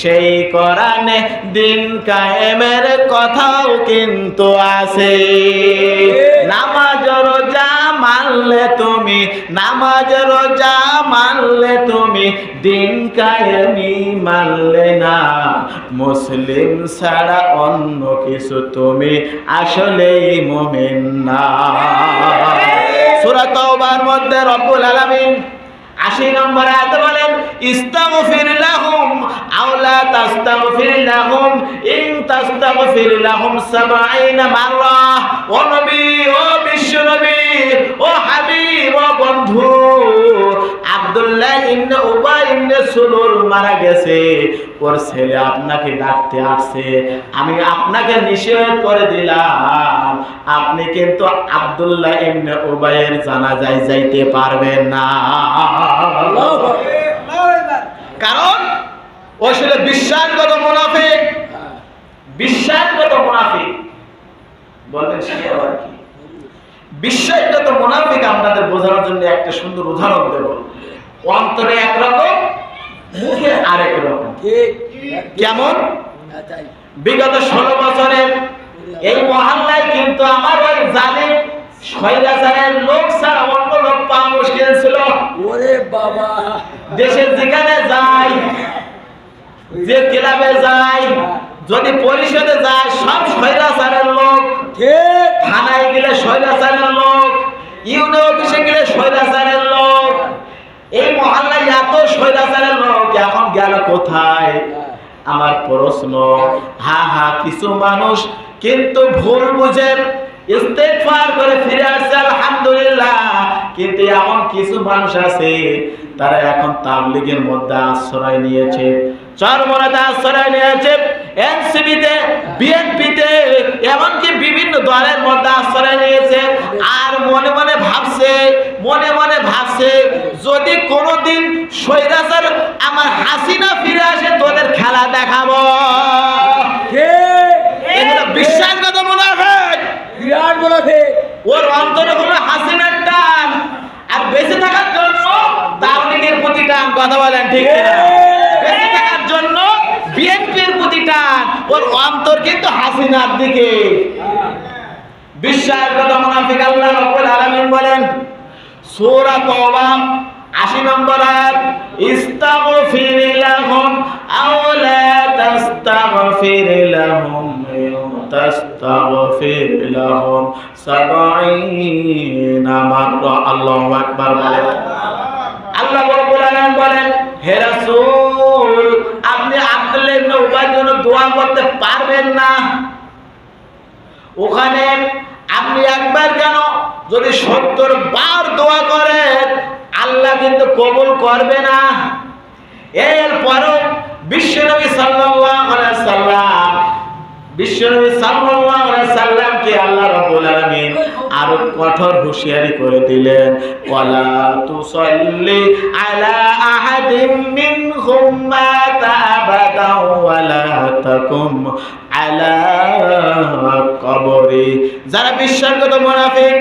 Speaker 1: সেই কোরআনে দিন কায়েমের কথাও কিন্তু আছে। নামাজ রোজা মানলে তুমি, নামাজ রোজা মানলে তুমি দিন কায়েমি মানলে না, মুসলিম ছাড়া অন্য কিছু তুমি আসলেই মুমিন না। সূরা তাওবার মধ্যে রব্বুল আলামিন ৮০ নম্বর আয়াতে বলেন, ইস্তাগফির লাহুম আও লা তাস্তাগফির লাহুম ইন তাস্তাগফির লাহুম ৭০ মাররা। ও নবী, ও বিশ্ব নবী, ও হাবিব, ও বন্ধু, আব্দুল্লাহ ইবনে উবাই ইবনে সুলুল মারা গেছে, ওর ছেলে আপনাকে ডাকতে আসছে, আমি আপনাকে নিষেধ করে দিলাম, আপনি কিন্তু আব্দুল্লাহ ইবনে উবাইয়ের জানাজায় যাইতে পারবেন না। কারণ ও ছিল বিশ্বাসগত মুনাফিক, বিশ্বাসগত মুনাফিক। বলবেন সে আবার কি? বিশ্বাসগত মুনাফিক আপনাদের বোঝানোর জন্য একটা সুন্দর উদাহরণ দেব। অন্তরে একরকম, মুখে আরেক রকম। কেমন? বিগত ১৬ বছরের এই মহল্লায় কিন্তু আমার ওই জালিম শৈলাচারের লোক ছাড়া অন্য লোক পাওয়া মুশকিল ছিল। ওরে বাবা, দেশের যেখানে যাই, যে ক্লাবে যাই, যদি পরিষদে যায়, সব শৈলাচারের লোক, থানায় গেলে শৈলাচারের লোক, ইউনিয়ন অফিসে গেলে শৈলাচারের লোক। এই মহল্লায় এত শৈলাচারের লোক, এখন গেল কোথায়? আমার প্রশ্ন, কিছু মানুষ কিন্তু ভুল বুঝে ইস্তেগফার করে ফিরে আসছে, আলহামদুলিল্লাহ। কিন্তু এমন কিছু মানুষ আছে, তারা এখন তাবলীগের মধ্যে আশ্রয় নিয়েছে, চরমনাতে আশ্রয় নিয়েছে, এনসিপিতে, বিএনপিতে, এমনকি বিভিন্ন দলের মধ্যে আশ্রয় নিয়েছে। আর মনে মনে ভাবছে যদি কোনোদিন স্বৈরাচার আমার হাসিনা ফিরে আসে, তোদের খেলা দেখাবো। বিশ্বাসগত মুনাফিক, বিরাট মুনাফিক। ওর অন্তরে হলো হাসিনার টান, আর বেঁচে থাকার জন্য তাবলীগের প্রতি টান। কথা বলেন ঠিক কিনা? বেঁচে থাকার জন্য ওর অন্তর কিন্তু হাসিনার দিকে। বিশ্বাসঘাতক মুনাফিক। আল্লাহ রাব্বুল আলামিন বলেন সূরা তাওবা 80 নম্বর আয়াত, ইস্তাগফির লাহুম আও লা তাস্তাগফির লাহুম তাস্তাগফির লাহুম 70 মাররা। আল্লাহু আকবার বলেন। আল্লাহ রাব্বুল আলামিন বলেন, হে রাসূল, আপনি আব্দুল্লাহ ইবনে উবাইর জন্য দোয়া করতে পারবেন না? ওখানে আপনি একবার কেন, যদি 70 বার দোয়া করেন আল্লাহ কিন্তু কবুল করবে না। এরপরও বিশ্বনবী সাল্লাল্লাহু আলাইহি সাল্লামকে আল্লাহ রাব্বুল আলামিন আরো কঠোর হুঁশিয়ারি করে দিলেন, ওয়ালা তুসাল্লি আলা আহাদিম মিনহুম মাতা আবাদা ওয়ালা তাকুম আলা কবরি। যারা বিশ্বাসঘাতক মুনাফিক,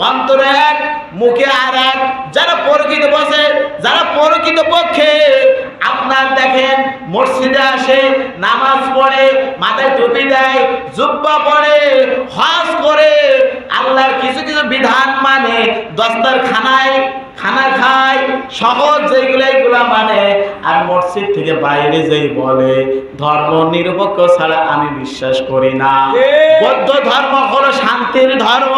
Speaker 1: অন্তরে এক মুখে আর এক, যারা প্রকৃত বসে, যারা প্রকৃত পক্ষে আপনার দেখেন মসজিদে আসে, নামাজ পড়ে, মাথায় টুপি দেয়, জুব্বা পরে, হজ করে, আল্লাহর কিছু কিছু বিধান মানে, দস্তরখানায় খানা খায়, সহজ যেগুলো এইগুলা মানে, আর মসজিদ থেকে বাইরে যেই বলে ধর্ম নিরপেক্ষ ছাড়া আমি বিশ্বাস করি না। বৌদ্ধ ধর্ম হলো শান্তির ধর্ম,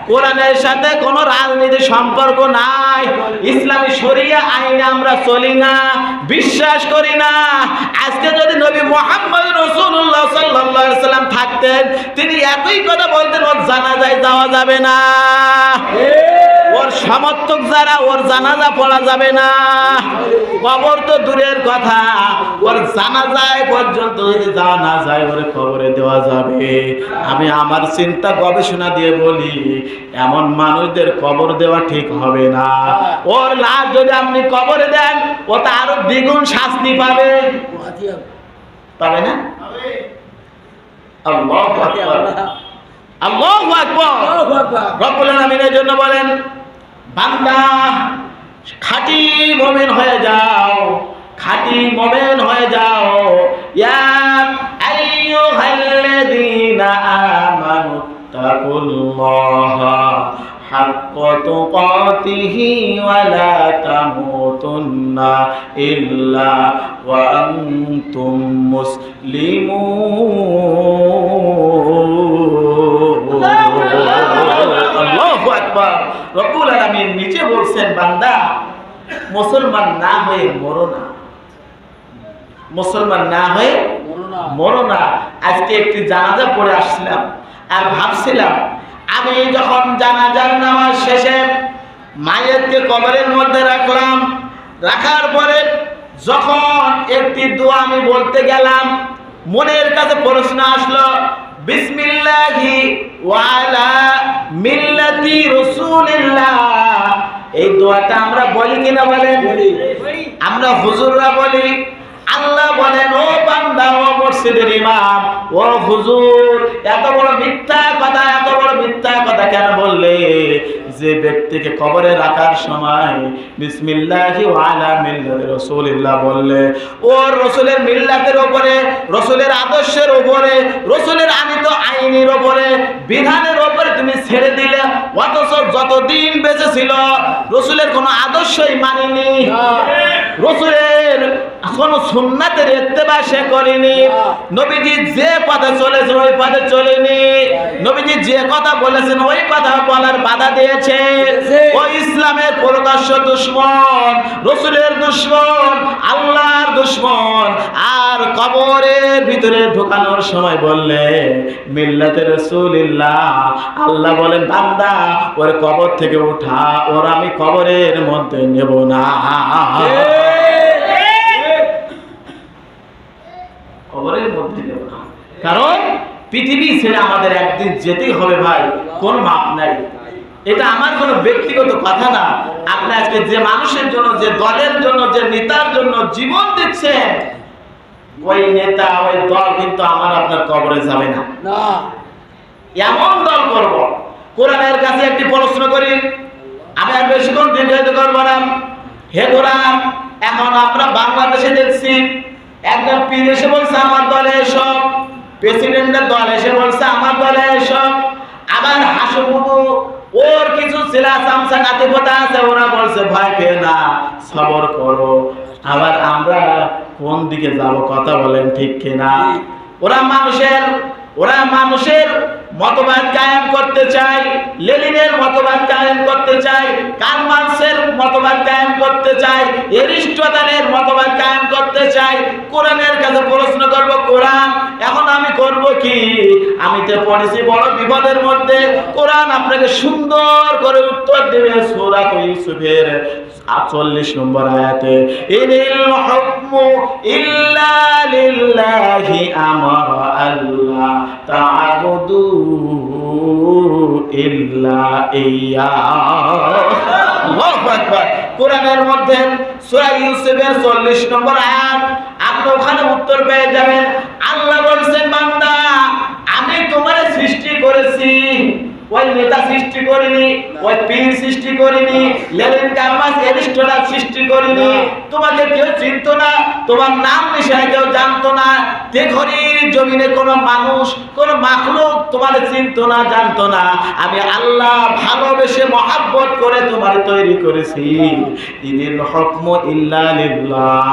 Speaker 1: কোরআনের সাথে কোনো রাজনীতির সম্পর্ক নাই, ইসলামী শরিয়া আইনে আমরা চলি না, বিশ্বাস করি না। আজকে যদি নবী মুহাম্মদ রাসূলুল্লাহ সাল্লাল্লাহু আলাইহি সাল্লাম থাকতেন, তিনি একই কথা বলতেন, ওর জানাজায় যাওয়া যাবে না, ওর সমর্থক যারা, ওর জানাজা পড়া যাবে না। কবর তো দূরের কথা, ওর জানাজায় পর্যন্ত যদি যাওয়া না যায়, ওর কবরে দেওয়া যাবে। আমি আমার চিন্তা গবেষণা দিয়ে বলি, এমন মানুষদের কবর দেওয়া ঠিক হবে না। ওর লাশ যদি আপনি কবরে দেন, ও তো আরো দ্বিগুণ শাস্তি পাবে, পাবে না? আল্লাহু আকবার, আল্লাহু আকবার। রব্বুল আলামিন এর জন্য বলেন, বান্দা খাঁটি মুমিন হয়ে যাও, খাঁটি মুমিন হয়ে যাও। ইয়া আইয়ুহাল্লাযীনা আমানু তাকুল্লাহা হাক্কা তুকাতিহি ওয়া লা তামুতুন্না ইল্লা ওয়া আনতুম মুসলিমুন। আল্লাহু আকবার। রব্বুল আলামিন নিচে বলছেন, বান্দা মুসলমান না হয়ে মরো না, মুসলমান না হয়ে মরো না। আজকে একটি জানাজা পড়ে আসছিলাম, আর ভাবছিলাম, আমি যখন জানাজার নামাজ শেষে মায়েরকে কবরের মধ্যে রাখলাম, রাখার পরে যখন একটি দোয়া আমি বলতে গেলাম, মনের কাছে প্রশ্ন আসলো, বিসমিল্লাহি ওয়া আলা মিল্লাতি রাসূলিল্লাহ। এই দোয়াটা আমরা বলি কিনা বলেন? আমরা হুজুররা বলি। আল্লাহ বলেন, ও বান্দা, ও মসজিদের ইমাম, ও হুজুর, এত বড় মিথ্যা কথা, এত বড় মিথ্যা কথা কেন বললে? যে ব্যক্তিকে কবরে রাখার সময় বিসমিল্লাহি ওয়া আলা মিল্লাতি রাসূলিল্লাহ বললে, ও রাসূলের মিল্লাতের উপরে, রাসূলের আদর্শের উপরে, রাসূলের আনিত আইনের উপরে, বিধানের উপরে তুমি ছেড়ে দিলে, অথচ যতদিন বেঁচে ছিল রাসূলের কোনো আদর্শই মানিনি, রাসূলের কোন সুন্নাতের ইত্তেবা সে করেনি, নবীজি যে পথে চলেছেন ওই পথে চলেনি, নবীজি যে কথা বলেছেন ওই কথা বলার বাধা দিয়েছে। ওই ইসলামের প্রকাশ্য দুশমন, রাসূলের দুশমন, আল্লাহর দুশমন। আর কবরের ভিতরে ঢোকানোর সময় বললে মিল্লাতে রাসূলিল্লাহ, আল্লাহ বলেন, বান্দা ওর কবর থেকে উঠা, ওর আমি কবরের মধ্যে নেব না। কবরের মধ্যে নেব না, কারণ পৃথিবী ছেড়ে আমাদের একদিন যেতেই হবে ভাই, কোন মাপ নাই। এটা আমার কোনো ব্যক্তিগত কথা না। আপনি আজকে যে মানুষের জন্য, যে দলের জন্য, যে নেতার জন্য জীবন দিচ্ছেন, ওই নেতা, ওই দল কিন্তু আমার আপনার কবরে যাবে না। এমন দল করব। কোরআনের কাছে একটি প্রশ্ন করি, আমি আর বেশিক্ষণ দীর্ঘায়িত করবো না। হে কোরআন, এখন আমরা বাংলাদেশে দেখছি একজন পীর এসে বলছে, আমার দলে এসব প্রেসিডেন্টের দল এসে বলছে আমার দলে এসো। আবার হাসুবুবু ওর কিছু ছেলা চামচা নাতিপোতা আছে, ওরা বলছে ভয় পেয়ে না, সবর করো। আবার আমরা কোন দিকে যাব কথা বলেন ঠিক কিনা? ওরা মানুষের মতবাদ কায়েম করতে চায়, লেনিনের মতবাদ কায়েম করতে চায়, কার্ল মার্কসের মতবাদ কায়েম করতে চায়, এরিস্টটলের মতবাদ কায়েম করতে চায়। কোরআনের কাছে প্রশ্ন করব, কোরআন এখন আমি করব কি? আমি তো পড়েছি বড় বিপদের মধ্যে। কোরআন আপনাকে সুন্দর করে উত্তর দেবে সূরা ইউসুফের 40 নম্বর আয়াতে, ইনিল হুকমু ইল্লা লিল্লাহি আমারা আল্লাহ তা'বুদু ইল্লা ইয়া। আল্লাহু আকবার। কোরআনের মধ্যে সূরা ইউসুফের 40 নম্বর আয়াত, আপনি ওখানে উত্তর পেয়ে যাবেন। আল্লাহ বলছেন, বান্দা আমি তোমারে সৃষ্টি করেছি, ওই নেতা সৃষ্টি করিনি, ওই পীর সৃষ্টি করিনি, লেনিন কার্ল মার্কস এরিস্টটল সৃষ্টি করিনি। তোমাকে কেউ চিনতো না, তোমার নাম নিশানা কেউ জানতো না। দেখরির জমিনে কোনো মানুষ, কোনো মাখলুক তোমারে চিনতো না, জানতো না। আমি আল্লাহ ভালোবেসে মহাব্বত করে তোমারে তৈরি করেছি। ইনিল হুকমু ইল্লা লিল্লাহ।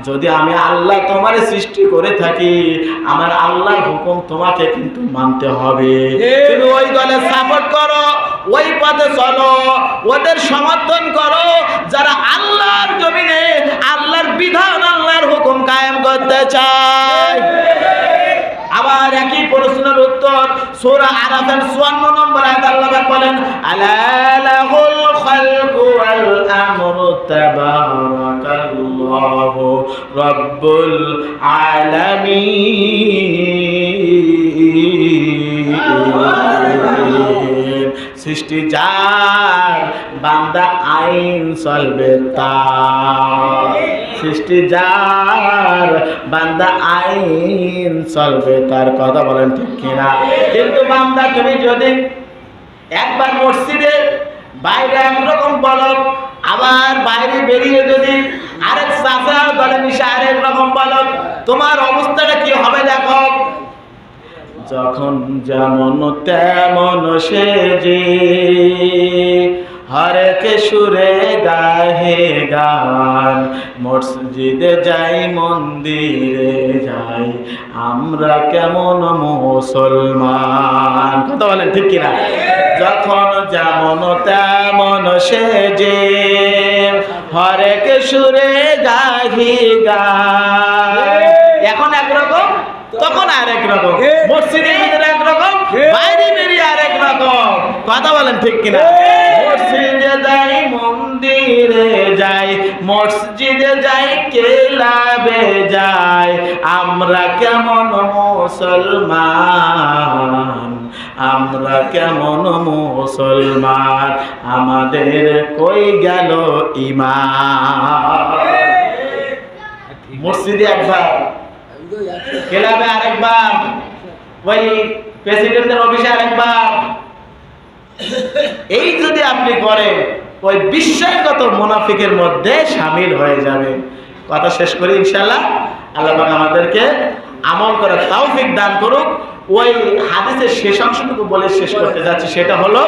Speaker 1: যদি আমি আল্লাহ তোমারে সৃষ্টি করে থাকি, আমার আল্লাহর হুকুম তোমাকে কিন্তু মানতে হবে। তুমি ওই দলে সাপোর্ট করো, ওই পথে চলো, ওদের সমর্থন করো যারা আল্লাহর জমিনে আল্লাহর বিধান, আল্লাহর হুকুম কায়েম করতে চায়। আবার একই প্রশ্নের উত্তর সূরা আরাফের 54 নম্বর আয়াত আল্লাহ বলেন, আলা লাহুল খালকু ওয়াল আমরু তাবারাকাল্লাহু রাব্বুল আলামিন। সৃষ্টি যার, বান্দা আইন চলবে তার। সৃষ্টি যার, বান্দা আইন চলবে তার। কথা বলেন ঠিক কিনা? কিন্তু বান্দা তুমি যদি একবার মসজিদের বাইরে একরকম বলো, আবার বাইরে বেরিয়ে যদি আরেক চাচা দলে মিশে আরেক রকম বলো, তোমার অবস্থাটা কি হবে দেখো। যখন যেমন তেমন সেজে হরেক সুরে গাহে গান, মসজিদে যাই মন্দিরে যাই, আমরা কেমন মুসলমান। কথা বলেন ঠিক কিনা? যখন যেমন তেমন সেজে হরেক সুরে গাহি গান, এখন একরকম তখন আরেক রকম, মসজিদের ভিতরে একরকম, বাইরে বেরিয়ে আরেক রকম। কথা বলেন ঠিক কিনা? মসজিদে যাই মন্দিরে যাই, মসজিদে যাই ক্লাবে যাই, আমরা কেমন মুসলমান, আমরা কেমন মুসলমান, আমাদের কই গেল ঈমান। মসজিদে একবার, ক্লাবে আরেকবার, ওই প্রেসিডেন্টের অফিসে আরেকবার। এই যদি আপনি করেন, ওই বিশ্বাসগত মুনাফিকের মধ্যে শামিল হয়ে যাবেন। কথা শেষ করি ইনশাআল্লাহ। আল্লাহ পাক আমাদেরকে আমল করার তৌফিক দান করুক। ওই হাদিসের শেষ অংশটুকু বলে শেষ করতে যাচ্ছি, সেটা হলো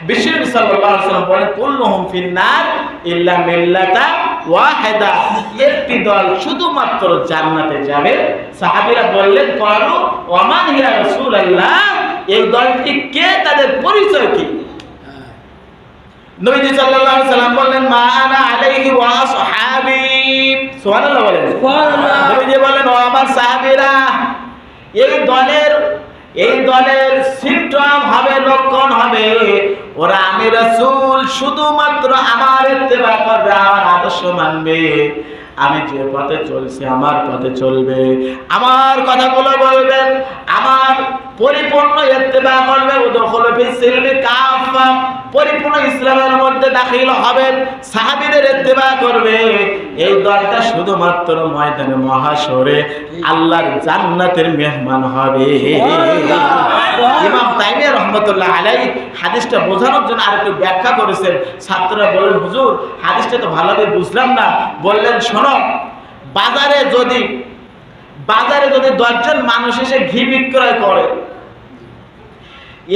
Speaker 1: বিশ্বনবী সাল্লাল্লাহু আলাইহি ওয়াসাল্লাম বলেন, কুল্লুহুম ফিন্নার ইল্লা মিল্লাতা ওয়াহিদা। একটি দল শুধুমাত্র জান্নাতে যাবে। সাহাবীরা বললেন, ক্বালু ওয়া মান ইয়া রাসূলুল্লাহ, এই দলটি কে, তাদের পরিচয় কি? নবীজি সাল্লাল্লাহু আলাইহি ওয়াসাল্লাম বললেন, মা আনা আলাইহি ওয়া আসহাবী। সুবহানাল্লাহ বলেন। সুবহানাল্লাহ। নবীজি বলেন, ও আমার সাহাবীরা, এই দলের সিম্পটম হবে, লক্ষণ হবে, ওরা আমি রাসূল শুধুমাত্র আমার ইত্তেবা করবে, আমার আদর্শ মানবে, আমি যে পথে চলছি আমার পথে চলবে, আমার কথাগুলো বলবেন, আমার পরিপূর্ণ ইত্তেবা করবে। উদখুলু ফিস সিলমি কাফা, পরিপূর্ণ ইসলামের মধ্যে দাখিল হবেন, সাহাবীদের ইত্তেবা করবে। এই দলটা শুধুমাত্র ময়দানে মহাশরে আল্লাহর জান্নাতের মেহমান হবে। ইমাম তাইমিয়া রাহমাতুল্লাহ আলাইহি হাদিসটা বোঝানোর জন্য আরেকটু ব্যাখ্যা করেছেন। ছাত্ররা বলেন, হুজুর হাদিসটা তো ভালোভাবে বুঝলাম না। বললেন, শোনো, বাজারে যদি 10 জন মানুষ এসে ঘি বিক্রয় করে,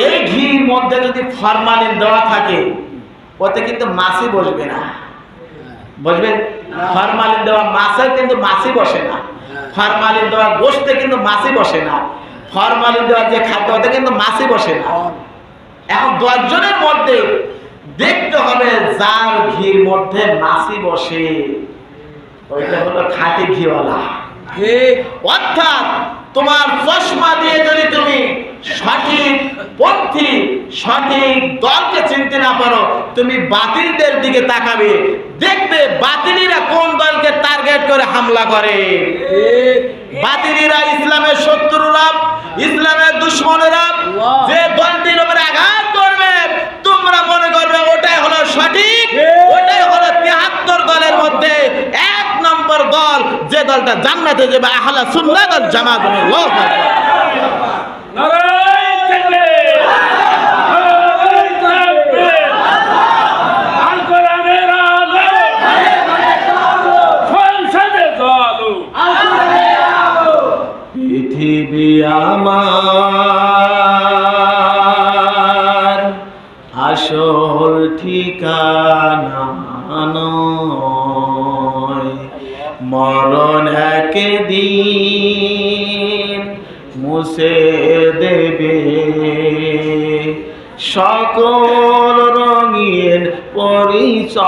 Speaker 1: এই ঘির মধ্যে যদি ফরমালিন দেওয়া থাকে, ওতে কিন্তু মাছি বসবে না। বসবে? ফরমালিন দেওয়া মাছে কিন্তু মাছি বসে না। ফরমালিন দেওয়া গোশতে কিন্তু মাছি বসে না। ফরমালিন দেওয়া যে খাদ্য, ওতে কিন্তু মাছি বসে না। এখন 10 জনের মধ্যে দেখতে হবে যার ঘির মধ্যে মাছি বসে, ওইটা হলো খাঁটি ঘিওয়ালা। অর্থাৎ তোমার চশমা দিয়ে যদি তুমি সঠিক পন্থী, সঠিক দলকে চিনতে না পারো, তুমি বাতিলদের দিকে তাকাবে, দেখবে বাতিলিরা কোন দলকে টার্গেট করে হামলা করে। বাতিলিরা ইসলামের শত্রুরা, ইসলামের দুশ্মনেরা যে দলটির উপরে আঘাত করবে, তোমরা মনে করবে ওটাই হলো সঠিক, ওটাই হলো 73 দলের মধ্যে 1 নম্বর দল, যে দলটা জান্নাতে যাবে, আহলে সুন্নাত ওয়াল জামাত। আল্লাহু আকবার। নারায়ে তাকবীর, নারায়ে তাকবীর। আল কোরআনের আলো, সংসদে চলো, আল কোরআনের আলো। পৃথিবী আমার আসল ঠিকানা নয়, মরণ একদিন মুছে দেবে সকল রঙিন পরিচয়।